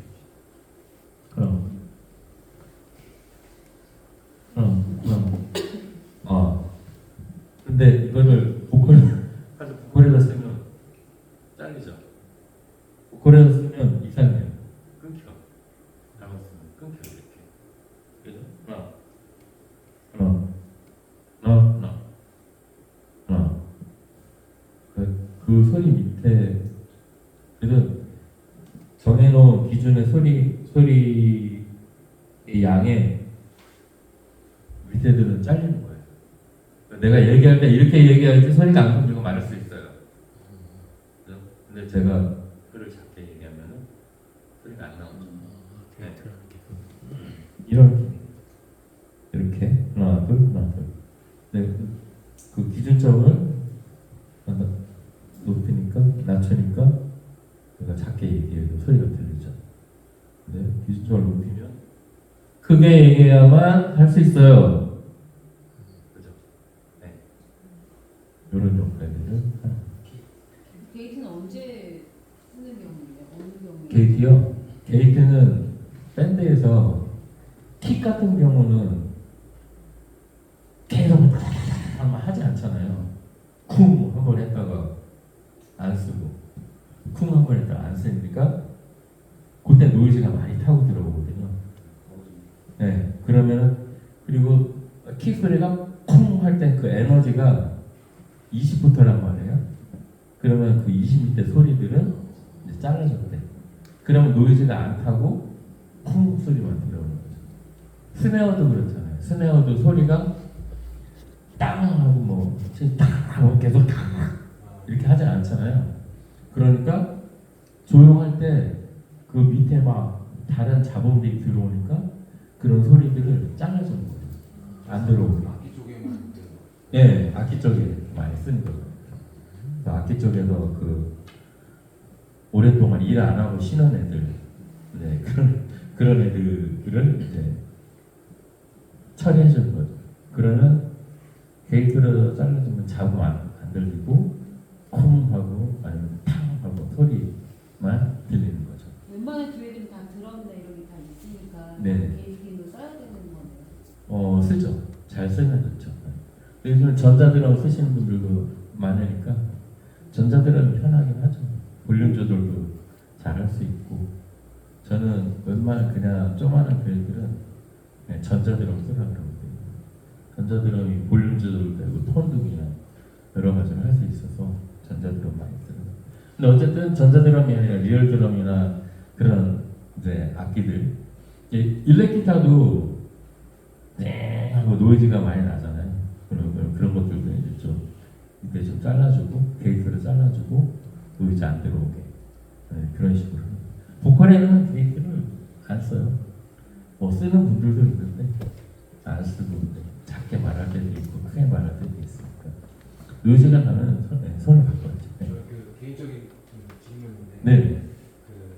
근데 이거를 보컬에다 쓰면 잘리죠. 보컬에다 쓰면 이상해요. 끊겨. 잘못쓰면 끊겨 이렇게. 그죠? 그 소리 밑에 정해놓은 기준의 소리의 양의 밑에들은 잘리는 거예요. 내가 얘기할 때 이렇게 얘기할 때 소리가 안 끊기고 말할 수 있어요. 그죠? 근데 제가 소리를 작게 얘기하면은 소리가 안 나오죠. 네. 이렇게 하나 둘. 네, 그 기준점을 높이니까 낮추니까 내가 작게 얘기해도 소리가 들리죠. 근데 기준점을 높이면 크게 얘기해야만 할 수 있어요. 그죠? 네. 이런 역할들을 하는. 게이트는 언제 쓰는 경우예요? 어느 경우에? 게이트요? 게이트는 밴드에서 킥 같은 경우는 계속 하지 않잖아요. 쿵 한 번 했다가 안 쓰고 쿵 한 번 했다가 안 쓰니까 그때 노이즈가 많이 타고 들어오거든요. 네, 그러면은 그리고 킥 소리가 쿵 할 때 그 에너지가 20부터란 말이에요. 그러면 그 20밑에 소리들은 이제 잘라졌대. 그러면 노이즈가 안 타고 쿵 소리만 들어오는 거죠. 스네어도 그렇잖아요. 스네어도 소리가 땅 하고 뭐 땅 하고 계속 땅 이렇게 하지 않잖아요. 그러니까 조용할 때 그 밑에 막 다른 잡음들이 들어오니까 그런 소리들을 잘라주는 거예요. 안 들어오게. 악기 쪽에만 예, 악기 쪽에 많이 쓰는 거예요. 그 악기 쪽에서 그 오랫동안 일 안 하고 쉬는 애들, 네, 그런 애들을 이제 처리해 주는 거죠. 그러면 게이트를 잘라주면 잡음 안 들리고 콩 하고 아니면 탕 하고 소리만 들리는 거죠. 웬만한 교회들은 다 드럼이나 이런 게 다 있으니까 네네. 게이트기는 써야 되는 거네요. 쓰죠. 잘 쓰면 좋죠. 요즘 전자드럼 쓰시는 분들도 많으니까 전자드럼이 편하긴 하죠. 볼륨 조절도 잘 할 수 있고 저는 웬만한 그냥 조그마한 교회들은 그냥 전자드럼 쓰라고 그러거든요. 전자드럼이 볼륨 조절도 되고 톤등이나 여러 가지를 할 수 있어서 전자드럼 많이 쓰는 거예요. 근데 어쨌든 전자드럼이 아니라 리얼 드럼이나 그런 이제 악기들 일렉 기타도 네 하고 노이즈가 많이 나잖아요. 그런 것들도 이제 좀 이때 좀 잘라주고 게이트를 잘라주고 노이즈 안 들어오게 그런 식으로 보컬에는 게이트를 안 써요. 뭐 쓰는 분들도 있는데 안 쓰고 작게 말할 때도 있고 크게 말할 때도 있으니까 노이즈가 나면 손을 바꿔야죠. 그 개인적인 질문인데 네. 그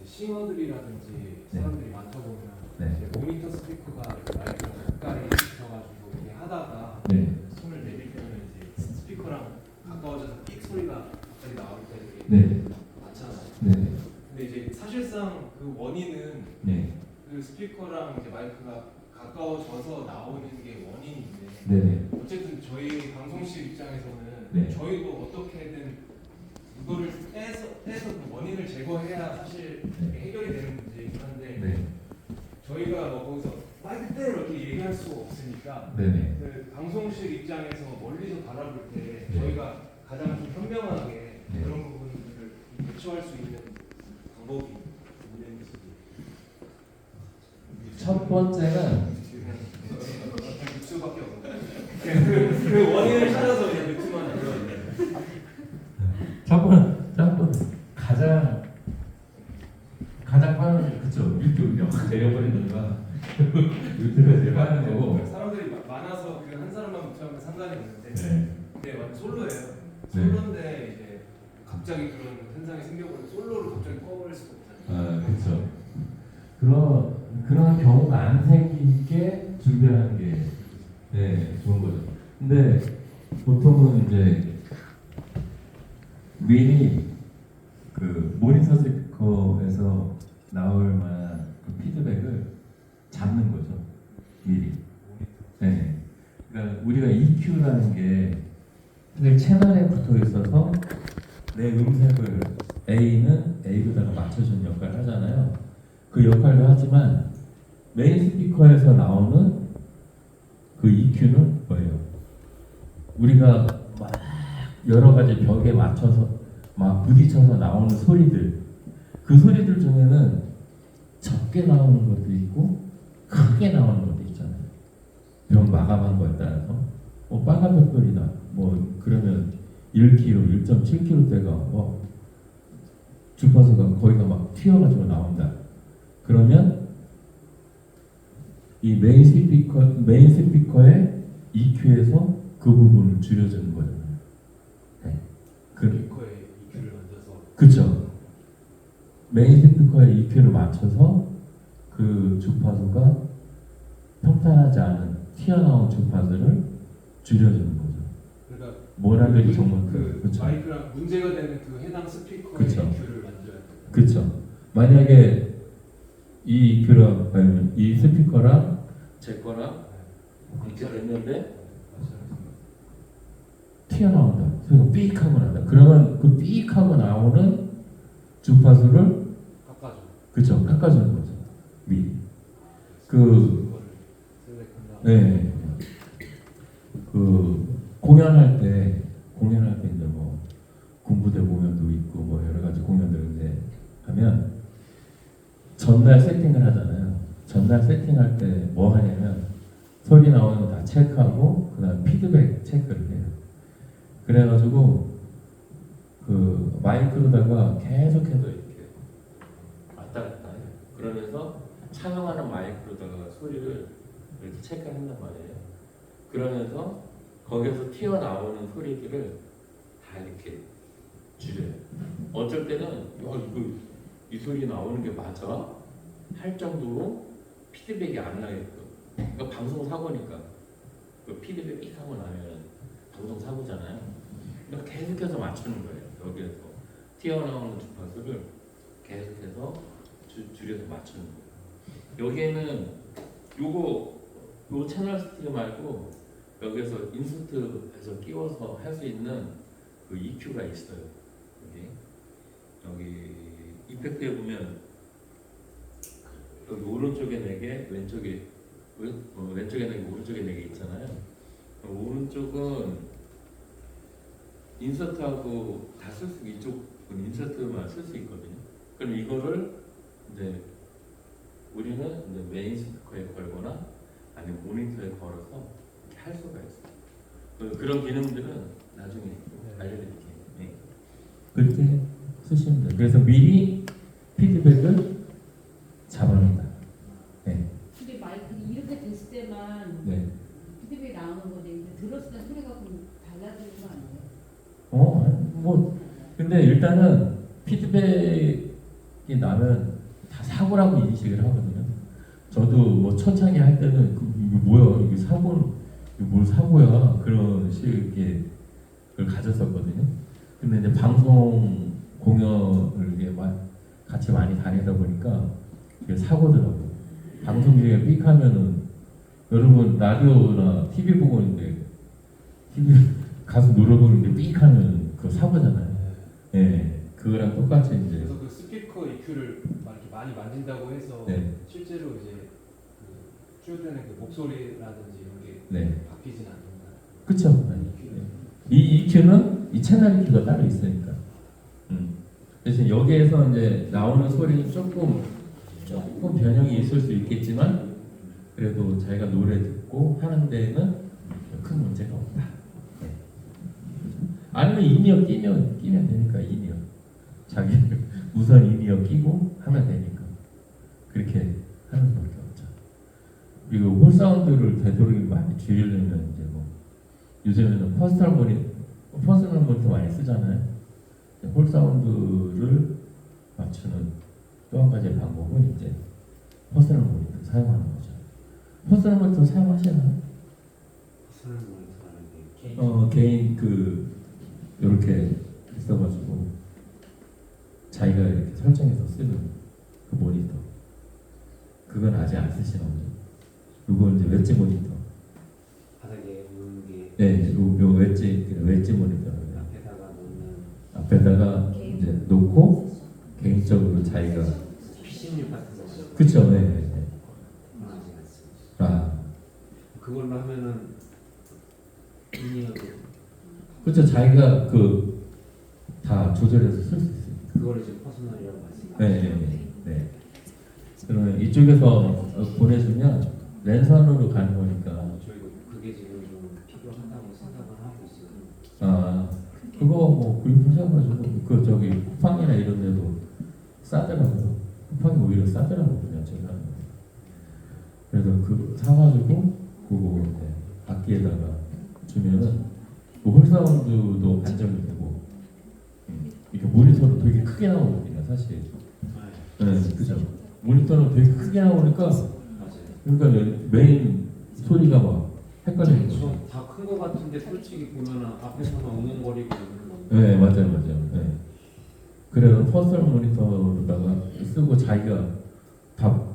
이제 싱어들이라든지 네. 사람들이 많다 보면 네. 이제 모니터 스피커가 마이크랑 가까이 붙어가지고 이렇게 하다가 네. 손을 내릴 때는 이제 스피커랑 가까워져서 삑 소리가 갑자기 나올 때 되게 네. 많잖아요. 네. 근데 이제 사실상 그 원인은 네. 그 스피커랑 이제 마이크가 가까워져서 나오는 게 원인인데 네. 어쨌든 저희 방송실 입장에서는 네. 저희도 어떻게든 그거를 떼서 그 원인을 제거해야 사실 해결이 되는 문제이긴 한데 네. 저희가 뭐 거기서 마이크 떼 이렇게 얘기할 수가 없으니까 네. 그 방송실 입장에서 멀리서 바라볼 때 네. 저희가 가장 좀 현명하게 네. 그런 부분들을 대처할 수 있는 방법이 있는지 첫 번째는 유튜브밖에 없는데 그 원인을 찾아서 그냥 유튜브만 들어요. 첫번 가장 빠른 게 그쵸 유튜브요. 내려버리는 거가 유튜브에서 제일 빠른 거고. 사람들이 많아서 그 한 사람만 무시하면 상관이 없는데 네. 근데 완전 솔로예요. 네. 솔로인데 이제 갑자기 그런 현상이 생겨버리면 솔로를 갑자기 꺼버릴 수가 없잖아요. 그렇죠. 그런 경우가 안 생기게 준비하는 게 좋은 거죠. 근데 보통은 이제 미리 그 모니터 스피커에서 나올 만한 그 피드백을 잡는 거죠. 미리. 네. 그러니까 우리가 EQ라는 게 사실 채널에 붙어 있어서 내 음색을 A는 A보다가 맞춰주는 역할을 하잖아요. 그 역할도 하지만 메인 스피커에서 나오는 그 EQ는 뭐예요? 우리가 막 여러 가지 벽에 맞춰서 막 부딪혀서 나오는 소리들, 그 소리들 중에는 적게 나오는 것도 있고 크게 나오는 것도 있잖아요. 벽 마감한 거에 따라서 빨간 벽돌이다 뭐 그러면 1kg, 1.7kg대가 주파수가 거기가 막 튀어가지고 나온다. 그러면 이 메인 스피커의 EQ에서 그 부분을 줄여주는 거예요. 네. 스피커에 EQ를 만져서 그쵸. 메인 스피커의 EQ를 맞춰서 그 주파수가 평탄하지 않은 튀어나온 주파수를 줄여주는 거죠. 그러니까 모나들이 정말 그렇죠. 마이크랑 문제가 되는 그 해당 스피커의 그쵸. EQ를 만져야 돼요. 그렇죠. 만약에 이 EQ랑 아니면 이 스피커랑 제 거랑 이렇게 됐는데 튀어나온다. 그리고 삑하고 난다. 그러면 그 삑하고 나오는 주파수를 깎아줘. 그쵸 깎아주는 거죠. 미리. 그거를 셀렉한다. 네. 그 공연할 때 이제 뭐 군부대 공연도 있고 뭐 여러 가지 공연들 이제 하면 전날 세팅을 하잖아요. 전날 세팅할 때 뭐 하냐면 소리 나오는 거 다 체크하고 그다음 피드백 체크를 해요. 그래가지고 그 마이크로다가 계속해서 이렇게 왔다 갔다 해요. 그러면서 사용하는 마이크로다가 소리를 이렇게 체크한단 말이에요. 그러면서 거기서 튀어나오는 소리들을 다 이렇게 줄여요. 어쩔 때는 이거 이 소리 나오는 게 맞아? 할 정도로 피드백이 안 나게끔. 그러니까 방송 사고니까 그 피드백이 사고 나면 방송 사고잖아요. 그러니까 계속해서 맞추는 거예요. 여기에서 튀어나오는 주파수를 계속해서 줄여서 맞추는 거예요. 여기에는 요 채널 스티커 말고 여기에서 인서트해서 끼워서 할 수 있는 그 EQ가 있어요. 여기 이펙트에 보면 여기 오른쪽에 4개, 왼쪽에 4개, 오른쪽에 4개 있잖아요. 오른쪽은 인서트하고 다 쓸 수, 이쪽은 인서트만 쓸 수 있거든요. 그럼 이거를 이제 우리는 이제 메인 스피커에 걸거나 아니면 모니터에 걸어서 이렇게 할 수가 있어요. 그런 기능들은 나중에 알려드릴게요. 네. 그렇게 쓰시면 돼요. 그래서 미리 피드백을 잡아낸다. 네. 근데 마이크 이렇게 됐을 때만 네. 피드백이 나오는 건데 들었을 때 소리가 좀 달라지는 거 아니에요? 뭐 근데 일단은 피드백이 나면 다 사고라고 인식을 하거든요. 저도 뭐 초창기 할 때는 이게 뭐야, 이게 사고, 이게 뭘 사고야, 그런 식의 걸 가졌었거든요. 근데 이제 방송 공연을 이게 같이 많이 다니다 보니까 이게 사고더라고. 방송 중에 삑하면은 여러분 라디오나 TV 보고 있는데 TV 가수 노래 부르는데 삑하면 그거 사고잖아요. 예, 그거랑 똑같이 이제. 그래서 그 스피커 EQ를 이렇게 많이 만진다고 해서 네. 실제로 이제 그 출연의 그 목소리라든지 이런 게 네. 바뀌진 않는다. 그쵸? 이 EQ는 이 채널 EQ가 따로 있으니까. 대신 여기에서 이제 나오는 소리는 조금 변형이 있을 수 있겠지만 그래도 자기가 노래 듣고 하는 데에는 큰 문제가 없다. 네. 아니면 인이어 끼면 되니까 인이어. 자기 무선 인이어 끼고 하면 되니까 그렇게 하는 수밖에 없죠. 그리고 홀 사운드를 되도록 많이 줄이려면 이제 뭐 요즘에는 퍼스널 모니터 많이 쓰잖아요. 홀 사운드를 맞추는 또 한 가지 방법은 이제 퍼스널 모니터 사용하는 거죠. 퍼스널 모니터 사용하시나요? 퍼스널 모니터라는 게 개인 이렇게 있어가지고 자기가 이렇게 설정해서 쓰는 그 모니터. 그건 아직 안 쓰시나 보죠. 이거 이제 웨지 모니터. 바닥에 놓는 게 네, 요 웨지 모니터. 앞에다가 놓는 앞에다가 이제 놓고 개인적으로 자기가 PC 같은 거 그쵸, 네. 하지 않습니다. 아, 그걸로 하면은 인이어도 그쵸, 자기가 다 조절해서 쓸 수 있어요. 그거를 지금 퍼스널이라고 말씀하시죠. 네. 그러면 이쪽에서 보내주면 랜선으로 가는 거니까. 저희도 그게 지금 좀 필요하다고 생각을 하고 있어요. 아, 그거 뭐 구입하셔가지고 쿠팡이나 이런 데도 싸더라고요. 쿠팡이 오히려 싸더라고요. 그냥 제가 하는 거. 그래서 그거 사가지고 그거 이제 악기에다가 주면은 그 홀사운드도 반전이 되고 이렇게 모니터로 되게 크게 나오거든요, 사실. 네, 그죠. 모니터는 되게 크게 나오니까 맞아요. 그러니까 메인 소리가 막 헷갈리는 거죠. 다큰 거 같은데 솔직히 보면은 앞에서만 웅웅거리고 있는 건데. 네, 맞아요. 네. 그래서 퍼스널 모니터로다가 쓰고 자기가 다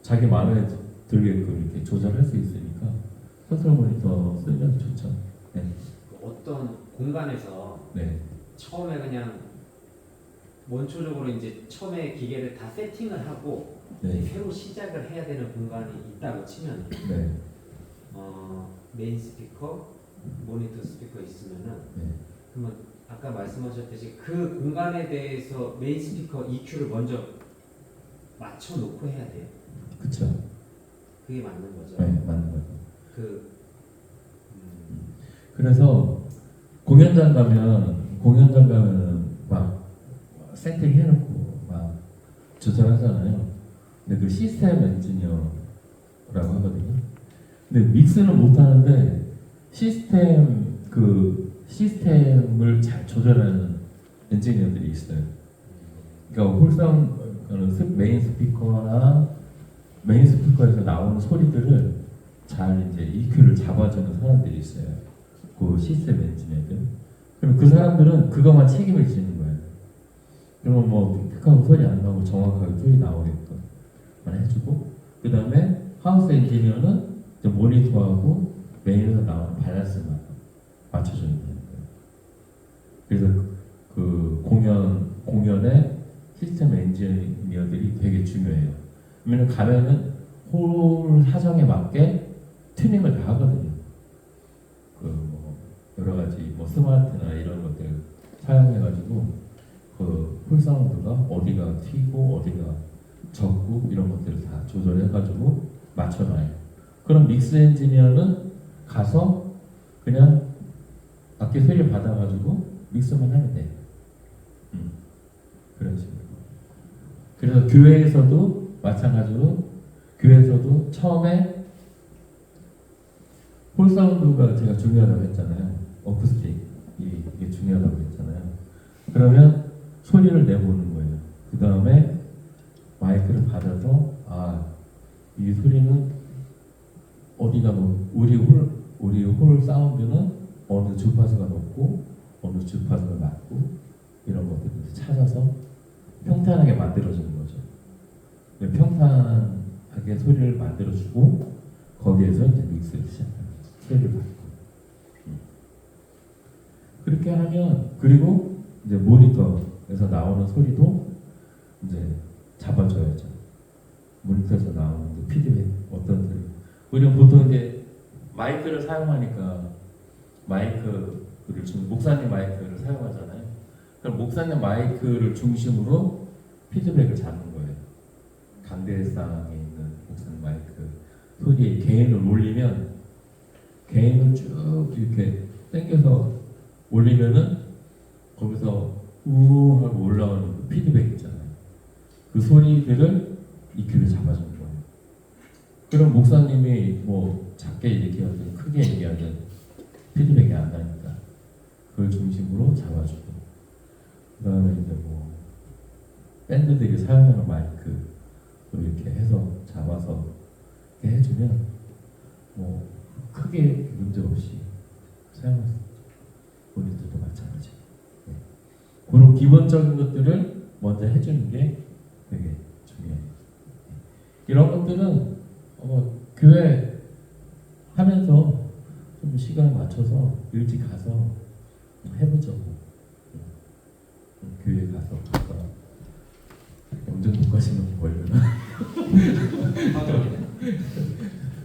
자기 마음에 들게끔 이렇게 조절할 수 있으니까 퍼스널 모니터 쓰면 좋죠. 네. 어떤 공간에서 네. 처음에 그냥 원초적으로 이제 처음에 기계를 다 세팅을 하고 네. 새로 시작을 해야 되는 공간이 있다고 치면 네. 메인 스피커, 모니터 스피커 있으면은 네. 그러면 아까 말씀하셨듯이 그 공간에 대해서 메인 스피커 EQ를 먼저 맞춰 놓고 해야 돼요. 그쵸? 그게 맞는 거죠. 네, 맞는 거죠. 그 그래서 공연장 가면 막 세팅 해놓고 막 조절하잖아요. 근데 그 시스템 엔지니어라고 하거든요. 근데 믹스는 못 하는데 시스템을 잘 조절하는 엔지니어들이 있어요. 그러니까 메인 스피커에서 나오는 소리들을 잘 이제 EQ를 잡아주는 사람들이 있어요. 그 시스템 엔지니어들. 그럼 그 사람들은 그것만 책임을 지는 거예요. 그러면 뭐 픽하고 소리 안 나고 정확하게 소리 나오게끔 해주고, 그 다음에 하우스 엔지니어는 이제 모니터하고 메인에서 나오는 밸런스만 맞춰주는 거예요. 그래서 그 공연의 시스템 엔지니어들이 되게 중요해요. 왜냐면 가면은 홀 사정에 맞게 튜닝을 다 하거든요. 뭐 여러 가지 뭐 스마트나 이런 것들 사용해가지고 홀 사운드가 어디가 튀고 어디가 적고 이런 것들을 다 조절해가지고 맞춰놔요. 그럼 믹스 엔지니어는 가서 그냥 악기 소리를 받아가지고 믹스만 하면 돼요. 그런 식으로. 그래서 교회에서도 마찬가지로 교회에서도 처음에 홀 사운드가 제가 중요하다고 했잖아요. 어쿠스틱 이게 중요하다고 했잖아요. 그러면 소리를 내보는 거예요. 그 다음에 마이크를 받아서 이 소리는 어디가 우리 홀 사운드는 어느 주파수가 높고 어느 주파수가 낮고 이런 것들을 찾아서 평탄하게 만들어주는 거죠. 평탄하게 소리를 만들어주고 거기에서 이제 믹스를 시작합니다. 소리를 받고 그렇게 하면, 그리고 이제 모니터에서 나오는 소리도 이제 잡아줘야죠. 모니터에서 나오는 피드백 어떤 소리. 우리는 보통 이제 마이크를 사용하니까 목사님 마이크를 사용하잖아요. 그럼 목사님 마이크를 중심으로 피드백을 잡는 거예요. 강대상에 있는 목사님 마이크 소리의 개인을 올리면 개인을 쭉 이렇게 당겨서 올리면은 거기서 우 하고 올라오는 그 피드백 있잖아요. 그 소리들을 EQ를 잡아주는 거예요. 그럼 목사님이 뭐 작게 얘기하든 크게 얘기하든 피드백이 안 나니까 그걸 중심으로 잡아주고, 그 다음에 이제 뭐 밴드들이 사용하는 마이크 이렇게 해서 잡아서 이렇게 해주면 뭐 크게 문제 없이 사용할 수 있죠. 모니터도 마찬가지. 네. 그런 기본적인 것들을 먼저 해주는 게 되게 중요해요. 이런 것들은 교회 하면서 좀 시간을 맞춰서 일찍 가서 해보죠. 교회 가서 영등포까지는 걸려나?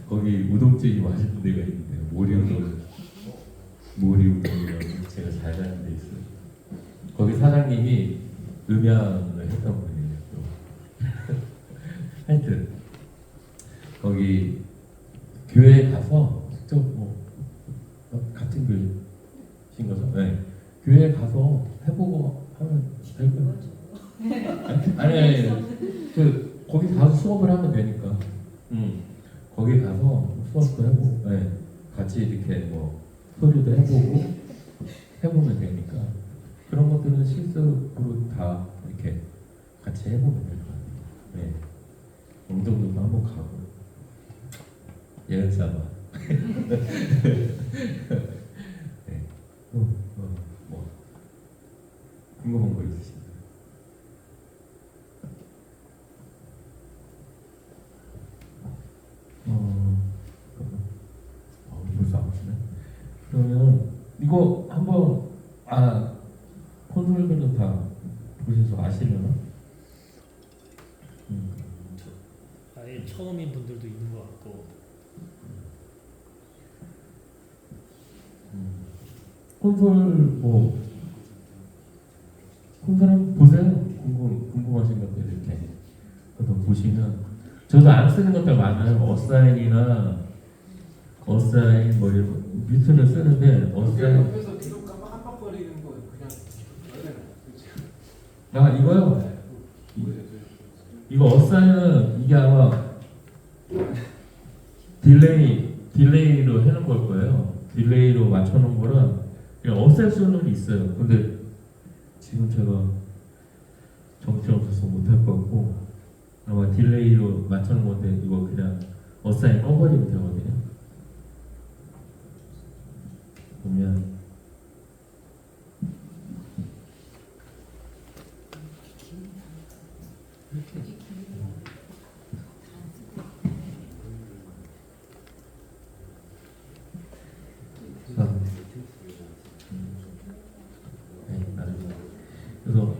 거기 우동집이 맛있는 데가 있는데 모리우동이라고 제가 잘 가는 데 있어요. 거기 사장님이 음향을 했던 분이에요. 하여튼 거기 교회에 가서 직접 같은 교회신 거죠? 네. 교회에 가서 해보고 하면 될 거예요. 아니, 거기 가서 수업을 하면 되니까. 거기 가서 수업도 해보고, 네. 같이 이렇게 뭐 소리도 해보고 해보면 되니까 그런 것들은 실습으로 다 이렇게 같이 해보면 될 것 같아요. 네. 영등도도 한번 가고 예를 삼아. 네. 뭐 궁금한 거 있으신가요? 벌써 안 보시네. 그러면 이거 한번 콘솔들은 다 보셔서 아시려나? 아예 처음인 분들도 있는 것 같고. 콘솔 콘솔 한번 보세요. 궁금하신 것들 이렇게 보시면 저도 안 쓰는 것들 많아요. 어사인 뭐 이런 뮤트를 쓰는데 어사인 옆에서 계속 깜빡깜빡거리는 거 그냥 아 이거요. 이거 어사인은 이게 아마 딜레이로 해놓은 걸 거예요. 딜레이로 맞춰놓은 거는 그냥 없앨 수는 있어요. 근데 지금 제가 정신없어서 못할 것 같고 아마 딜레이로 맞춰놓은 건데 이거 그냥 어사인 꺼버리면 되거든요. 보면 그래서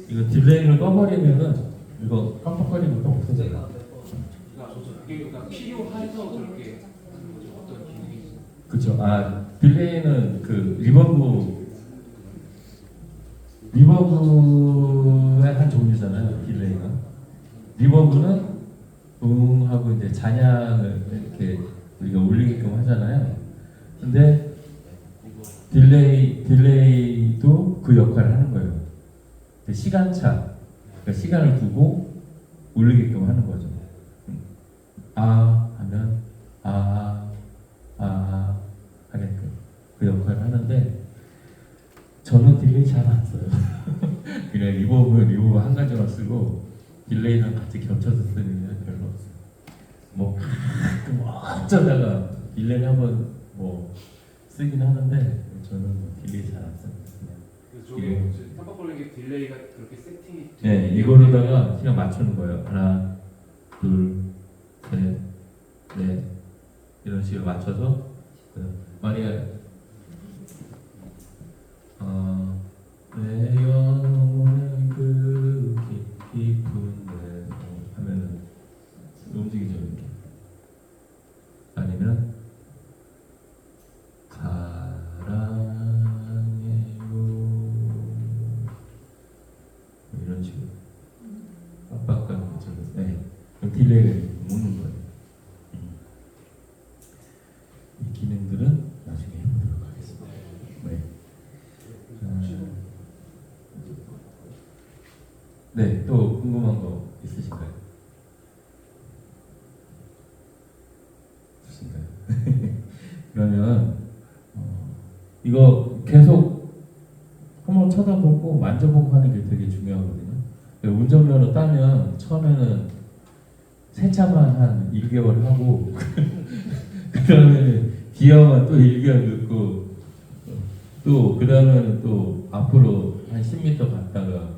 이거 딜레이를 꺼버리면은 이거 깜빡거리는 것도 없어져요. 그러니까 필요해서 그렇게 하는 거죠. 어떤 기능이 그렇죠. 아 딜레이는 그 리버브의 한 종류잖아요. 딜레이가 리버브는 하고 이제 잔향을 이렇게 우리가 올리게끔 하잖아요. 근데 딜레이도 그 역할을 하는 거예요. 시간차, 그러니까 시간을 두고 올리게끔 하는 거죠. 아 하면 하게끔 그 역할을 하는데 저는 딜레이 잘 안 써요. 그냥 리버브 한 가지만 쓰고 딜레이랑 같이 겹쳐서 쓰는 게 별로 없어요. 뭐 가끔 어쩌다가 딜레이 한번 뭐 쓰긴 하는데 저는 뭐 딜레이 잘 안 써요. 저게 깜빡거리는 게 딜레이가 그렇게 세팅이 네, 이거로다가 그냥 맞추는 거예요. 하나, 둘, 셋, 넷 이런 식으로 맞춰서 만약에 내 영혼은 그 깊은데 하면은 움직이죠 이렇게. 아니면 사랑해요 이런 식으로 빡빡한 것처럼 딜레이를 묻는 거예요. 이 기능들은 나중에 해보도록 하겠습니다. 네. 네, 또 궁금한 거 있으신가요? 있으신가요? 그러면 이거 계속 한번 쳐다보고 만져보고 하는 게 되게 중요하거든요. 운전면허 따면 처음에는 세차만 한 1개월 하고 그 다음에 기어만 또 1개월 넣고 또 그 다음에는 또 앞으로 한 10m 갔다가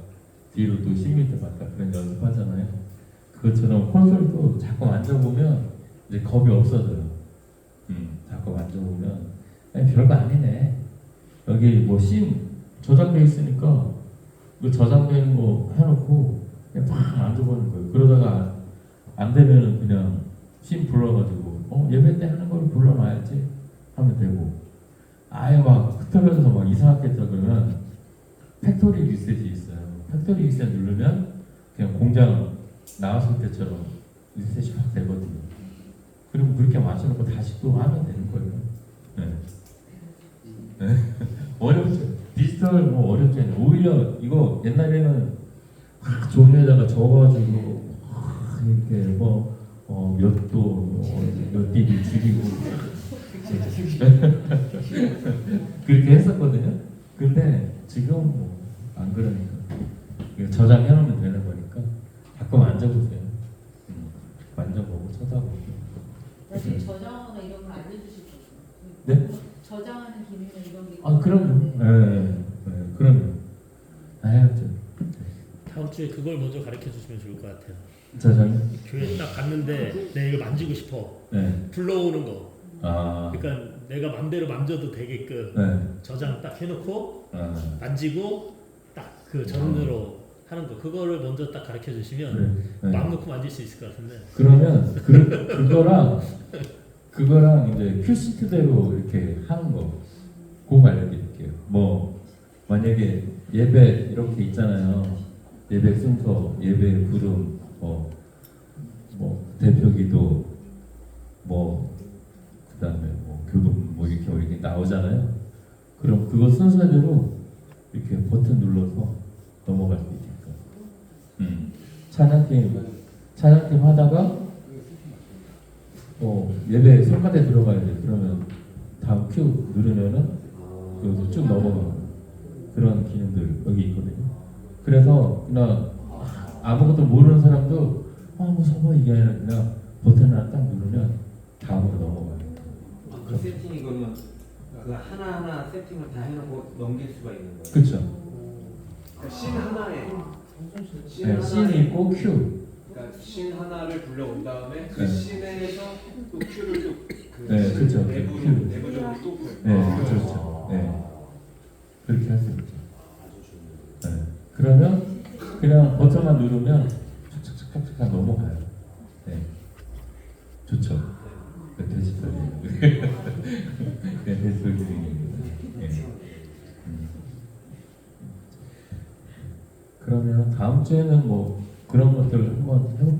뒤로 또 10m 갔다 그런 연습하잖아요. 그것처럼 콘솔도 자꾸 만져보면 이제 겁이 없어져요. 자꾸 만져보면 별거 아니네. 여기 뭐 심 저장돼 있으니까 그 저장되는 거 해놓고 그냥 막 만져보는 거예요. 그러다가 안 되면은 그냥 심 불러가지고 예배 때 하는 걸 불러놔야지 하면 되고 아예 막 흩어져서 막 이상하게 했다 그러면 팩토리 리셋이 있어요. 팩토리 리셋 누르면 그냥 공장 나왔을 때처럼 리셋이 확 되거든요. 그리고 그렇게 맞춰놓고 다시 또 하면 되는 거예요. 네. 어렵죠. 디지털 뭐 어렵지 않아요. 오히려 이거 옛날에는 종이에다가 적어가지고 이렇게 몇 도, 몇 dB 줄이고 그렇게 했었거든요. 근데 지금 안 그러니까 저장해놓으면 되는 거니까 가끔 만져보세요. 만져보고 쳐다보고. 나중에 저장하거나 이런 거 알려주실 거죠? 네? 저장하는 기능이나 이런 게. 그럼요. 그럼요. 해야죠. 다음 주에 그걸 먼저 가르쳐 주시면 좋을 것 같아요. 저장. 교회 딱 갔는데 내가 이거 만지고 싶어. 네. 불러오는 거. 아. 그러니까 내가 맘대로 만져도 되게끔 저장 딱 해놓고 만지고 딱 그 전으로 하는 거. 그거를 먼저 딱 가르쳐 주시면 마음 놓고 만질 수 있을 것 같은데. 그러면 그거랑 이제 큐시트대로 이렇게 하는 거. 그거 알려드릴게요. 뭐 만약에 예배 이렇게 있잖아요. 예배 순서, 예배 부름, 대표기도 뭐 그다음에 뭐 교동 뭐 이렇게 나오잖아요. 그럼 그거 순서대로 이렇게 버튼 눌러서 넘어갈 수 있게끔. 찬양팀 하다가 예배 성가대 들어가야 돼. 그러면 다음 큐 누르면은 여기서 쭉 넘어가. 그런 기능들 여기 있거든요. 그래서 그냥 아무것도 모르는 사람도 무서워 이게 아니라 그냥 버튼 하나 딱 누르면 다음으로 넘어가요. 그 세팅이 그러면 그 하나하나 세팅을 다 해놓고 넘길 수가 있는 거예요? 그렇죠. 그러니까 씬 하나에 네, 씬이 있고 큐. 그러니까 신 하나를 불러온 다음에 그 네. 신에서 또 큐를 또그 네, 그렇죠. 내부적으로 또 네, 그렇죠. 네, 그렇게 할 수 있죠. 네. 그러면 그냥 버튼만 누르면 착착착착 넘어가요. 네, 좋죠. 네, 디지털 기능. 네, 디지털 기능입니다. 네. 그러면 다음 주에는 뭐 그런 것들 한번 해보죠.